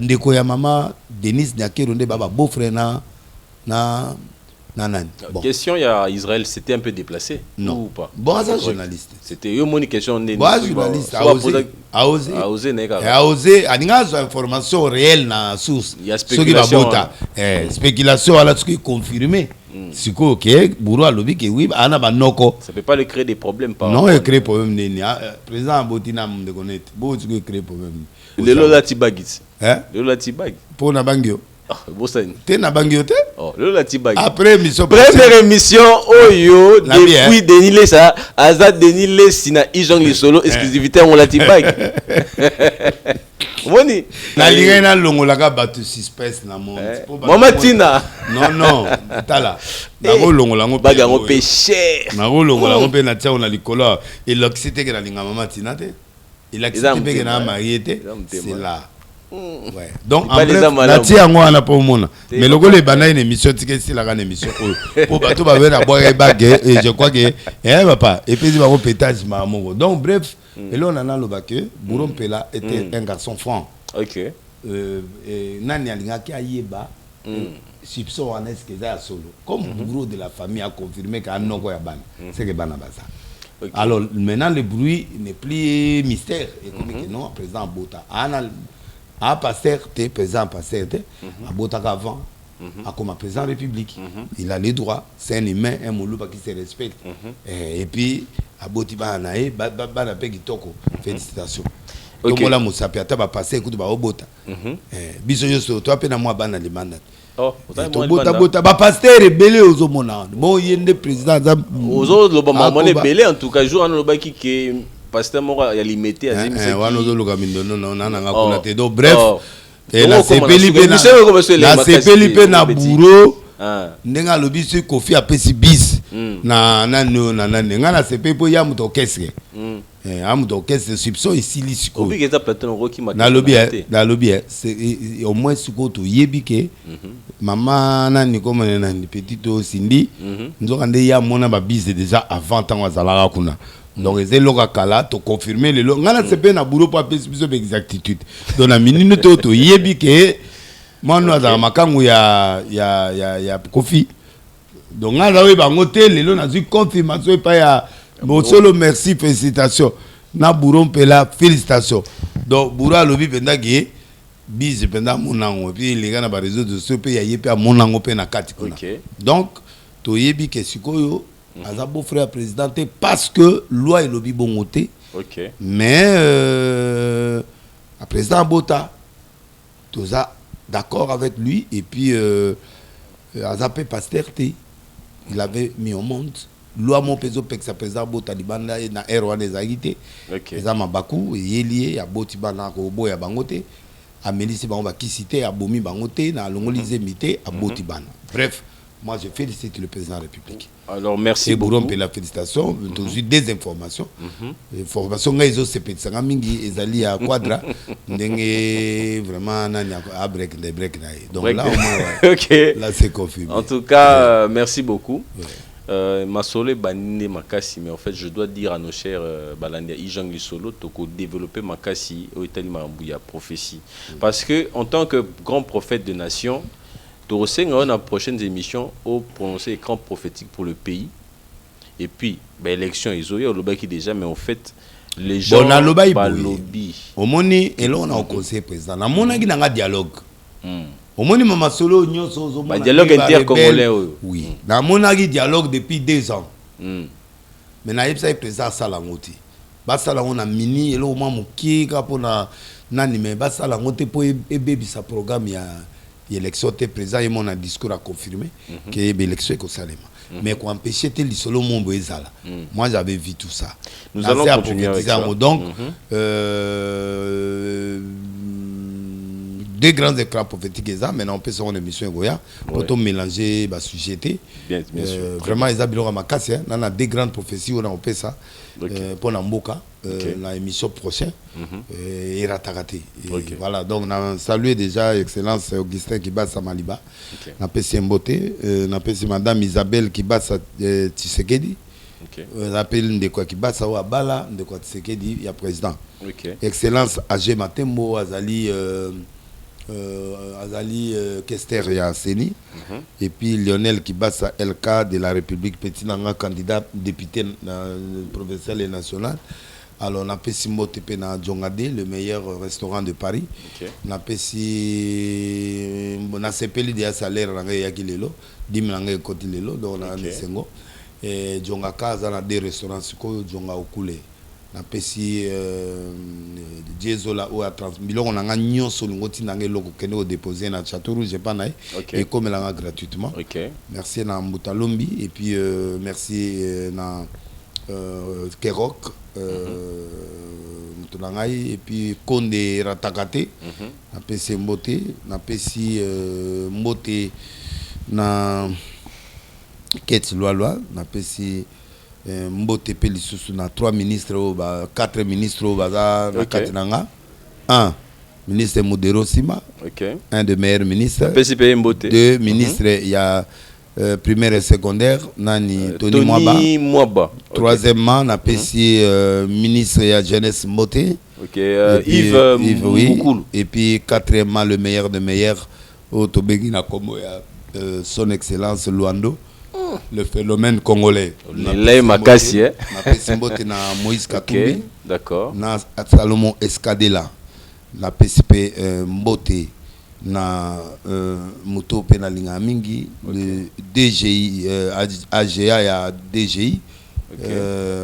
ndeko ya maman Denise Nyakeronde baba beau-frère na bon. Question, il y a Israël, c'était un peu déplacé? Non. Ou pas? Bon, c'est journaliste. C'était une question. Bon, journaliste, a osé. A osé, a une information réelle dans la source. Il y a spéculation. Spéculation, à la suite confirmée. C'est quoi, ok, Bourou a lobby que oui, Anna Banoko. Ça ne peut pas le créer des problèmes. Non, il crée problème. Président Botina de connaître. Bon, tu peux créer problème. Le Lola Tibagis. Le Lola Tibag. Pour Nabangio. T'es na bangiote? Oh, le Latibag. Après émission. Première émission, Oyo, depuis Denis Lessa, Azad Denis Lessina, Ijong Lisolo, exclusivité on Latibag. Moni. La ligue na longo la batu suspense na monde. Mama Tina. Non, tala. Na go longo la ngo bagango péché. Na go longo la ngo pe na tia on a likolo. Et l'oxyté que la linga Mama Tina te. Il accepte que na marié c'est là. Ouais. Donc en bref, la tia ngo ana po mona. Mais le go le bana une émission tike si la grande émission pour bateau ba venir boire bague et je crois que papa et puis il va au pétage maman. Donc bref, et là on a le baque Bourou Pela était un garçon franc. OK. Nani alinga ki ayeba soupçon en est que ça solo. Comme Bourou de la famille a confirmé qu'un non ya ban. C'est que bana baza. Okay. Alors maintenant le bruit n'est plus mystère et comme que non président Bota a pasteur te président pasteur te a Bota avant a comme président de la République il a les droits, c'est un humain, un moulouba qui se respecte et puis a Boti ba nae ba na pe kitoko félicitations. Donc voilà Moussa Piata ba passer écoute ba Bota biso yo so toi pe na moi bana le mandat. Oh, Bota ba pasteur rebelle aux homona. Bon yende président aux autres le bon rebelle en tout cas jour on le qui que pasteur mora ya limité à zimse wana zo loka mindono na nga kuna te do bref et la CPLP na bureau ndenga lobi se Kofi apesi bis na nga na CPLP ya muto keske amuto keske soupçon ici lisiko obi keza plateau roki na lobby c'est au moins siko to yebike maman na ni comme na petite Cindy nzoka nde ya mona ba bis déjà avant tant azalaka kuna. Donc c'est loka kala to confirmer le ngana sepe na bureau pa pesi biso exactitude. Donc na minute to yebi ke mano za makangu ya Kofi. Donc ngana we bango te lelo na zu confirmation pa ya Bosolo merci félicitations. Na bureau Pela félicitations. Donc bureau lobi penda ke bise penda monango puis les gars na ba réseau de ce pe ya yepe a monango pe na kati kuna. Donc to yebi ke sikoyo Aza beau frère président parce que loi et lobby bon côté. OK. Mais le président Bota toza d'accord avec lui et puis Aza pe pasteur il avait mis au monde loi mon peso pek sa président Bota libanda na R1 des agité. OK. Eza mabaku yelié ya boti bana ko boya bangote a melisi bango ba kisité a bomi bangote na longolize mité a boti bana. Bref, moi je félicite le président de la République. Alors merci beaucoup. Et la félicitation, toujours des informations. Informations nga izo sepetsa mingi ezali ya quadra ndenge vraiment nani a break les break na. Donc là au moins OK. Là c'est confirmé. En tout cas, merci beaucoup. Masole banine makasi mais en fait je dois dire à nos chers balandia Ijong Lisolo toko développer makasi au Italie Mambuya prophétie parce que en tant que grand prophète de nation dans la prochaine émission au prononcer écran prophétique pour le pays et puis l'élection ils ont le qui déjà mais en fait les gens lobby au moni et là on a au conseil président na mona qui n'a dialogue au moni mama solo nyonso zo dialogue intercongolais oui na mona qui dialogue depuis 2 ans mais na yebsa président salangoti basala on a mini et là au moins mon qui capona nani mais basala on te po baby sa programme ya élection te présent et mon discours a confirmé que l'élection est au Salema. Mais qu'on empêchait tel solo mon boezala. Moi j'avais vu tout ça. Nous allons continuer avec ça. Donc deux grands écrans prophétiques ça maintenant on peut sur une émission Goya pour tout mélanger ba sujeté. Bien sûr. Vraiment ils habilent ma casse hein. On a deux grandes prophéties on peut ça pour Namboka la émission prochaine et Ratakate. Voilà donc on a salué déjà excellence Augustin Kibasa Maliba. On a passé Mboté, on a passé madame Isabelle Kibasa Tshisekedi. On appelle de quoi Kibasa ou Abala de quoi Tshisekedi il y a président. Excellence Agé Matembo Azali Azali Kester ya Seni et puis Lionel Kibasa LK de la République Petit Nanga candidat député provincial et national. Alors on a fait Simbo Tepe na Djongade, le meilleur restaurant de Paris. On a fait si on a sepeli de salaire nanga yakilelo 10 000 nanga kotilelo donc on a des sengo et Djongaka za na des restaurants siko Djonga okule. Na pesi Diezola ou à 30 millions on a nyonso ngoti nanga loko kene au déposer na Château Rouge pas naï et comme langa gratuitement. Merci na Mbutalombi et puis merci na Kerok Mutulangai et puis Konde Ratakate na pesi Mbote na pesi Mbote na Kets Loa na pesi Mbote Pelisusu na 3 ministres ou 4 ministres au bazar na Katinanga 1 ministre Modero Sima un des meilleurs ministres 2 ministres il y a primaire et secondaire nani Tony Mwaba troisièmement na pesi ministre ya jeunesse Mbote Yves oui et puis quatrièmement le meilleur de meilleurs au Tobegi na Komo ya son excellence Luando le phénomène congolais. Les Makassi, na Moïse Katumbi. D'accord. Na Salomon Escadela. Na PCP Mbote. Na Muto Penalinga Mingi. Le DGI, AGA ya DGI.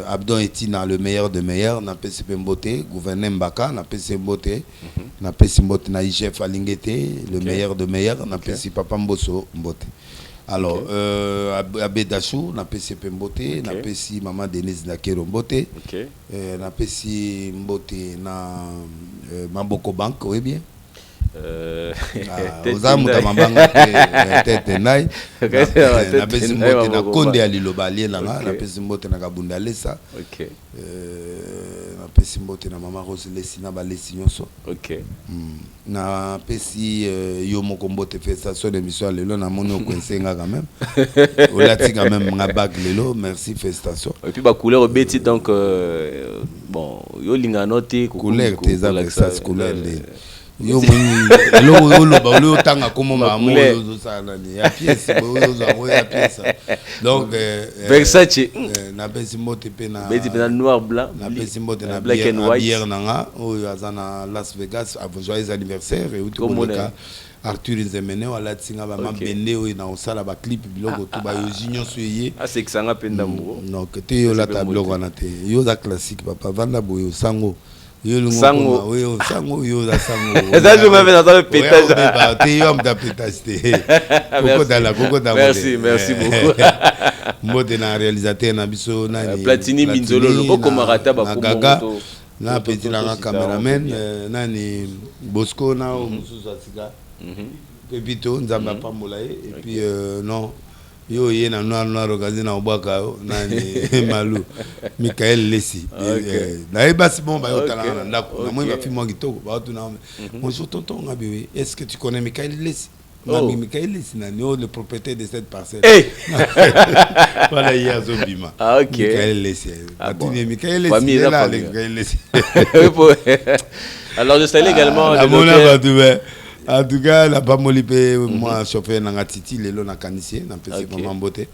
Abdon Etina, le meilleur de meilleurs. Na PCP Mbote. Gouverneur Mbaka. Na PCP Mbote. Na PCP Mbote. Na IGF Alingete. Le meilleur de meilleurs. Na PCP Papa Mboso Mbote. Alors, Abedachou, na PCP Mbote, na PCP Maman Denise Nakero Mbote, na PCP Mbote, na Mamboko Bank, oui bien. Ozamuta Mambanga, tete nai, na PCP Mbote, na Konde Alilobalie, na PCP Mbote, na Kabunda Lesa, na PCP Mbote, na Maman Rose Lesi, na Balesi Nyonso. Na pesi yo moko Mbote fait ça sur l'émission lelo na mono kwensenga quand même on l'a dit quand même nga bag lelo merci félicitations et puis ba couleur beti donc bon yo linga noté couleur tes avec ça couleur yo moni lo ba lo tanga comme maman yo ça nani ya pièce ya pièce donc Versace na pesi Mbote pe na beti na noir blanc na pesi Mbote na black and white hier nanga oyo azana Las Vegas à joyeux anniversaire et tout le Arthur Nzemene wala tsinga ba mabende oyo na osala ba clip biloko to ba yo jinyo soyé c'est que ça nga penda mbo non que te yo la tableau wana te yo za classique papa vanda boyo sango sango oui sango yo za sango ça je m'avais dans le pétage te yo am da pétage te merci beaucoup Mbote na réalisateur na biso na Platini Minzolo boko marata ba ko na petit na cameraman nani Bosco na mususu atika Pepito nzamba pambola et puis non yo ye na noir okazi na obaka nani Malu Michael Lesi na ebasi bon ba yotala na ndako na moi ba fi mo kitoko ba tu na mon tonton ngabi est-ce que tu connais Michael Lesi Michael Lesi nani le propriétaire de cette parcelle voilà il y a Zobima Michael Lesi Michael Lesi alors je salue également en tout cas la Bamolipé moi chauffeur na Titi lelo na Kanisier na PC Maman Mbote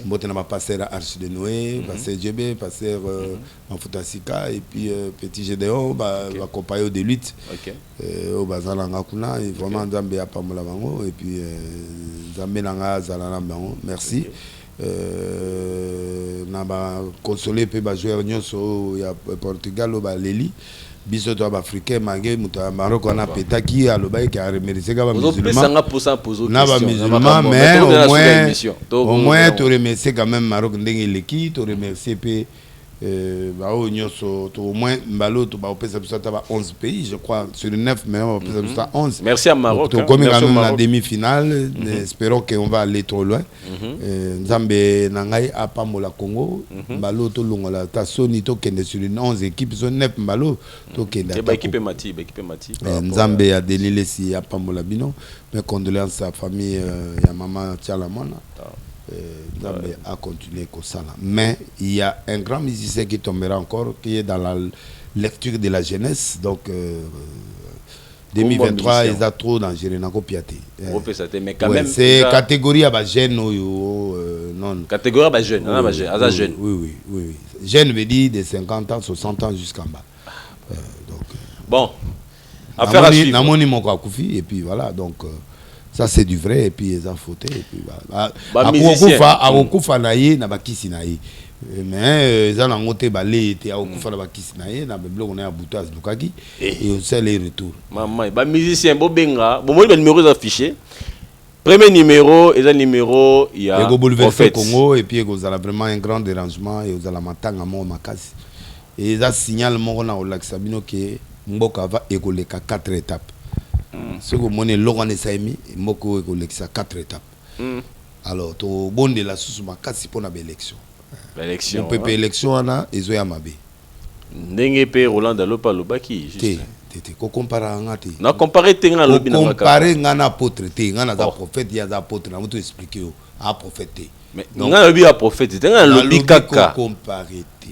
Mbote na pasteur Arche de Noé pasteur JB pasteur Mafutasika et puis petit Gédéon ba compagnon de lutte au bazala ngakuna et vraiment Nzambe apamola bango et puis Nzambe nanga zala na bango merci na ba consoler pe ba joueur nyonso ya Portugal o ba leli biso to ba africain mangé muto Maroc on a petaki aloba ki a remercier ba musulman na ba musulman mais au moins to remercier quand même Maroc ndenge leki to remercier pe bah au moins Mbalo to ba opesa biso ta ba 11 pays je crois sur les 9 mais on opesa biso 11. Merci à Maroc. Donc comme quand même la demi-finale, espérons qu'on va aller trop loin. Nzambe nangai a Pamola Congo, Mbalo to longola ta soni to kende sur les 11 équipes sont 9 Mbalo to kende. Ba équipe Mati. Nzambe a délilé si a Pamola bino, mes condoléances à la famille ya maman Tchalamana. Nzambe a continué comme ça là. Mais il y a un grand musicien qui tombera encore, qui est dans la lecture de la jeunesse, donc 2023 ils ont trop dangereux nako piaté. Mais quand même c'est catégorie à ba jeune non. Catégorie à ba jeune, non ba jeune, à jeune. Oui. Jeune veut dire de 50 ans, 60 ans jusqu'en bas. Donc bon. Affaire à suivre. Namoni moko akufi et puis voilà donc ça c'est du vrai et puis ils ont fauté et puis voilà. Akufa naie na bakisi naie. Mais ils ont ngoté balé était akufa na bakisi naie na blog on a boutaz lukaki et on sait les retours. Maman, ba musicien bo benga, bo mo ba numéros affichés. Premier numéro, et le numéro il y a Prophète Congo et puis ils ont vraiment un grand dérangement et ils ont la matanga mo makasi. Et ils ont signalé mon na olaxabino que mboka va écoleka 4 étapes. Ce que mon Laurent Saimi, Moko écoleka 4 étapes. Alors, to bon de la sous makasi pour l'élection. L'élection. On peut élection ana ezoya mabe. Ndenge pe Roland Alopa lobaki juste. Te ko compara ngati. Na comparer tenga lobi na makaka. Comparer ngana apôtre te, ngana za prophète ya za apôtre na muto expliquer yo a prophète. Mais ngana lobi a prophète, tenga lobi kaka. Comparer te.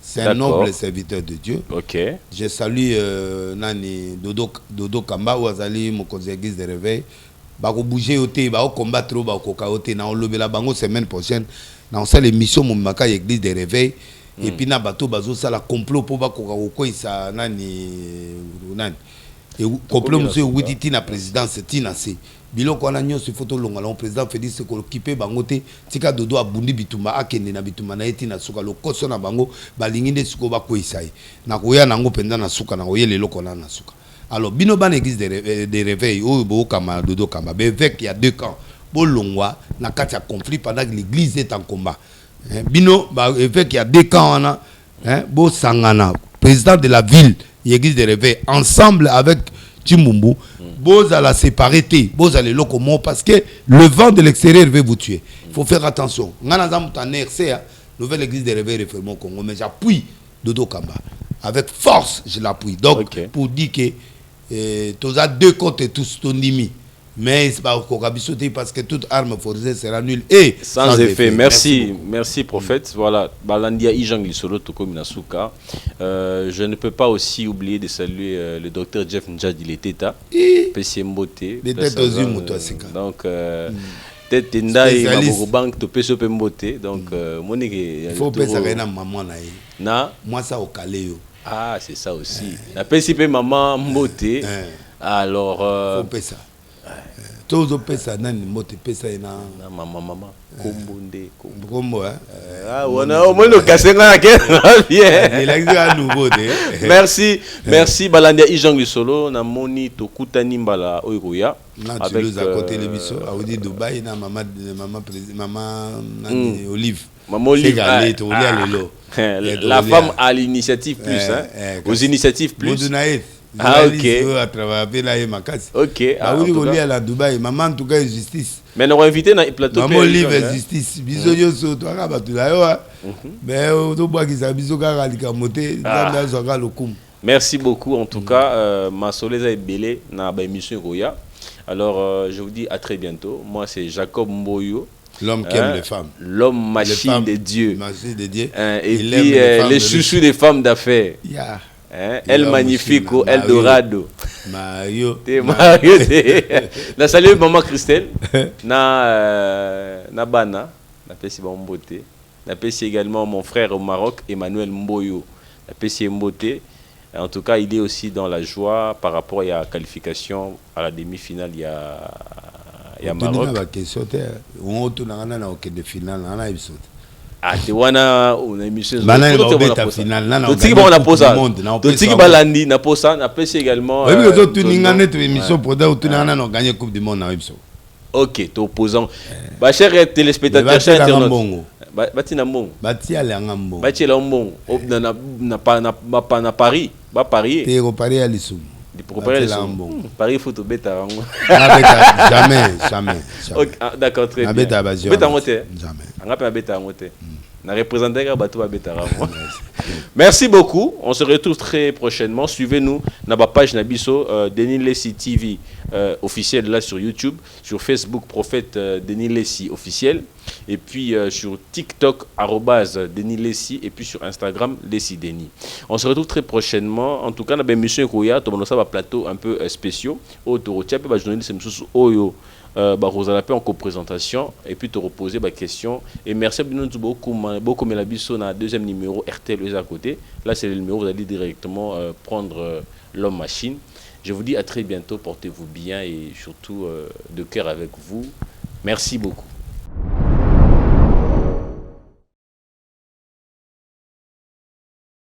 C'est un noble serviteur de Dieu. Ok. Je salue Nani Dodo Kamba ou Azali Mokonzi Église de Réveil. Bako bouger au thé, bako combattre, bako kaote. Na on lobby la bango semaine prochaine. Na on sait l'émission Moumaka Église de Réveil. Et puis na bateau bazo ça la complot pour bako kako ça nani. Et complot monsieur Wititi na présidence Tina C. Biloko na nyo se photo longa la président Félix se occupé bango te tika dodo abundi bituma akende na bituma na eti na suka lokoso na bango balinginde suko ba koisai na koya nango penda na suka na oyele loko na suka. Alors bino ban église de réveil o bo kama dodo kama bevek il y a 2 camps bolongwa na kati ya conflit pendant que l'église est en combat. Bino ba évêque il y a 2 camps na bo sangana président de la ville église de réveil ensemble avec Chimumbu, vous allez séparer, vous allez le comment parce que le vent de l'extérieur veut vous tuer. Il faut faire attention. Nouvelle église de réveil réformée au Congo, mais j'appuie Dodo Kamba. Avec force, je l'appuie. Donc, pour dire que tu as 2 côtés et tous ton ennemi. Mais c'est pas parce que toute arme forcée sera nulle et sans effet. Merci prophète. Voilà, Balandia Ijang Lisolo Toko Minasuka. Je ne peux pas aussi oublier de saluer le docteur Jeff Njadi Leteta, PC Mbote. Donc tête Ndai Mabobank to PC Mbote. Donc Monique. Il faut penser à maman na. Moi ça au Caléo. Ah, c'est ça aussi. La PCP maman Mbote. Alors faut penser ça. Tous pesa nani mote pesa ina mama kombonde kombo ah wana au moins le kasenga ke bien il a nouveau merci Balandia Ijang Solo na moni to kutani mbala oyoya avec à côté l'émission a dit Dubaï na maman nani Olive maman Olive la femme à l'initiative plus aux initiatives plus. Ah ok. À travers la makasi. Ok. Ah oui, on est à Dubaï. Maman en tout cas justice. Mais nous invité dans le plateau. Maman livre justice. Biso yo so to aka batu la yo. Mais on bois qui ça biso ka likamote dans zo lokum. Merci beaucoup en tout cas ma soleza est belé na ba émission Roya. Alors je vous dis à très bientôt. Moi c'est Jacob Mboyo. L'homme qui aime les femmes. L'homme machine de Dieu. Machine de Dieu. Et puis les chouchous des femmes d'affaires. Yeah. El Magnifico, El Dorado. Mario. Mario. Na salut maman Christelle. Na Bana. Na pesi Mbote. Na pesi également mon frère au Maroc, Emmanuel Mboyo. Na pesi Mbote. En tout cas, il est aussi dans la joie par rapport à la qualification à la demi-finale. Il y a ya Maroc. ba question te on tourna na aucun de finale na episode. Ah te wana on émission. Bana ba beta finale na. Tiki ba na posa. Tiki ba landi na posa na pesi également. Oui mais to tuninga net émission pour da tourna na gagner coupe du monde na episode. OK, to opposant. Ba chers téléspectateurs, chers internautes. Bati na mbongo. Bati ala mbongo. Bati la mbongo. Na Paris, ba parier. Te ko parier à Lissou. Pour parier à Paris faut beta rango. Jamais. OK, d'accord, très bien. Beta moté. Jamais. On a beta moté. Na représenter ga bato ba beta rango. Merci beaucoup. On se retrouve très prochainement. Suivez-nous na ba page Nabiso Denis Lessi TV officiel là sur YouTube, sur Facebook Prophète Denis Lessi officiel et puis sur TikTok @Denis Lessi et puis sur Instagram Lessi Denis. On se retrouve très prochainement. En tout cas, na ben monsieur Koya, to ça va plateau un peu spéciaux autour de ba journaliste msusu oyo ba Rosa en co-présentation et puis te reposer ba question et merci beaucoup Melabiso na deuxième numéro RTL à côté. Là c'est le numéro vous allez directement prendre l'homme machine. Je vous dis à très bientôt, portez-vous bien et surtout de cœur avec vous. Merci beaucoup.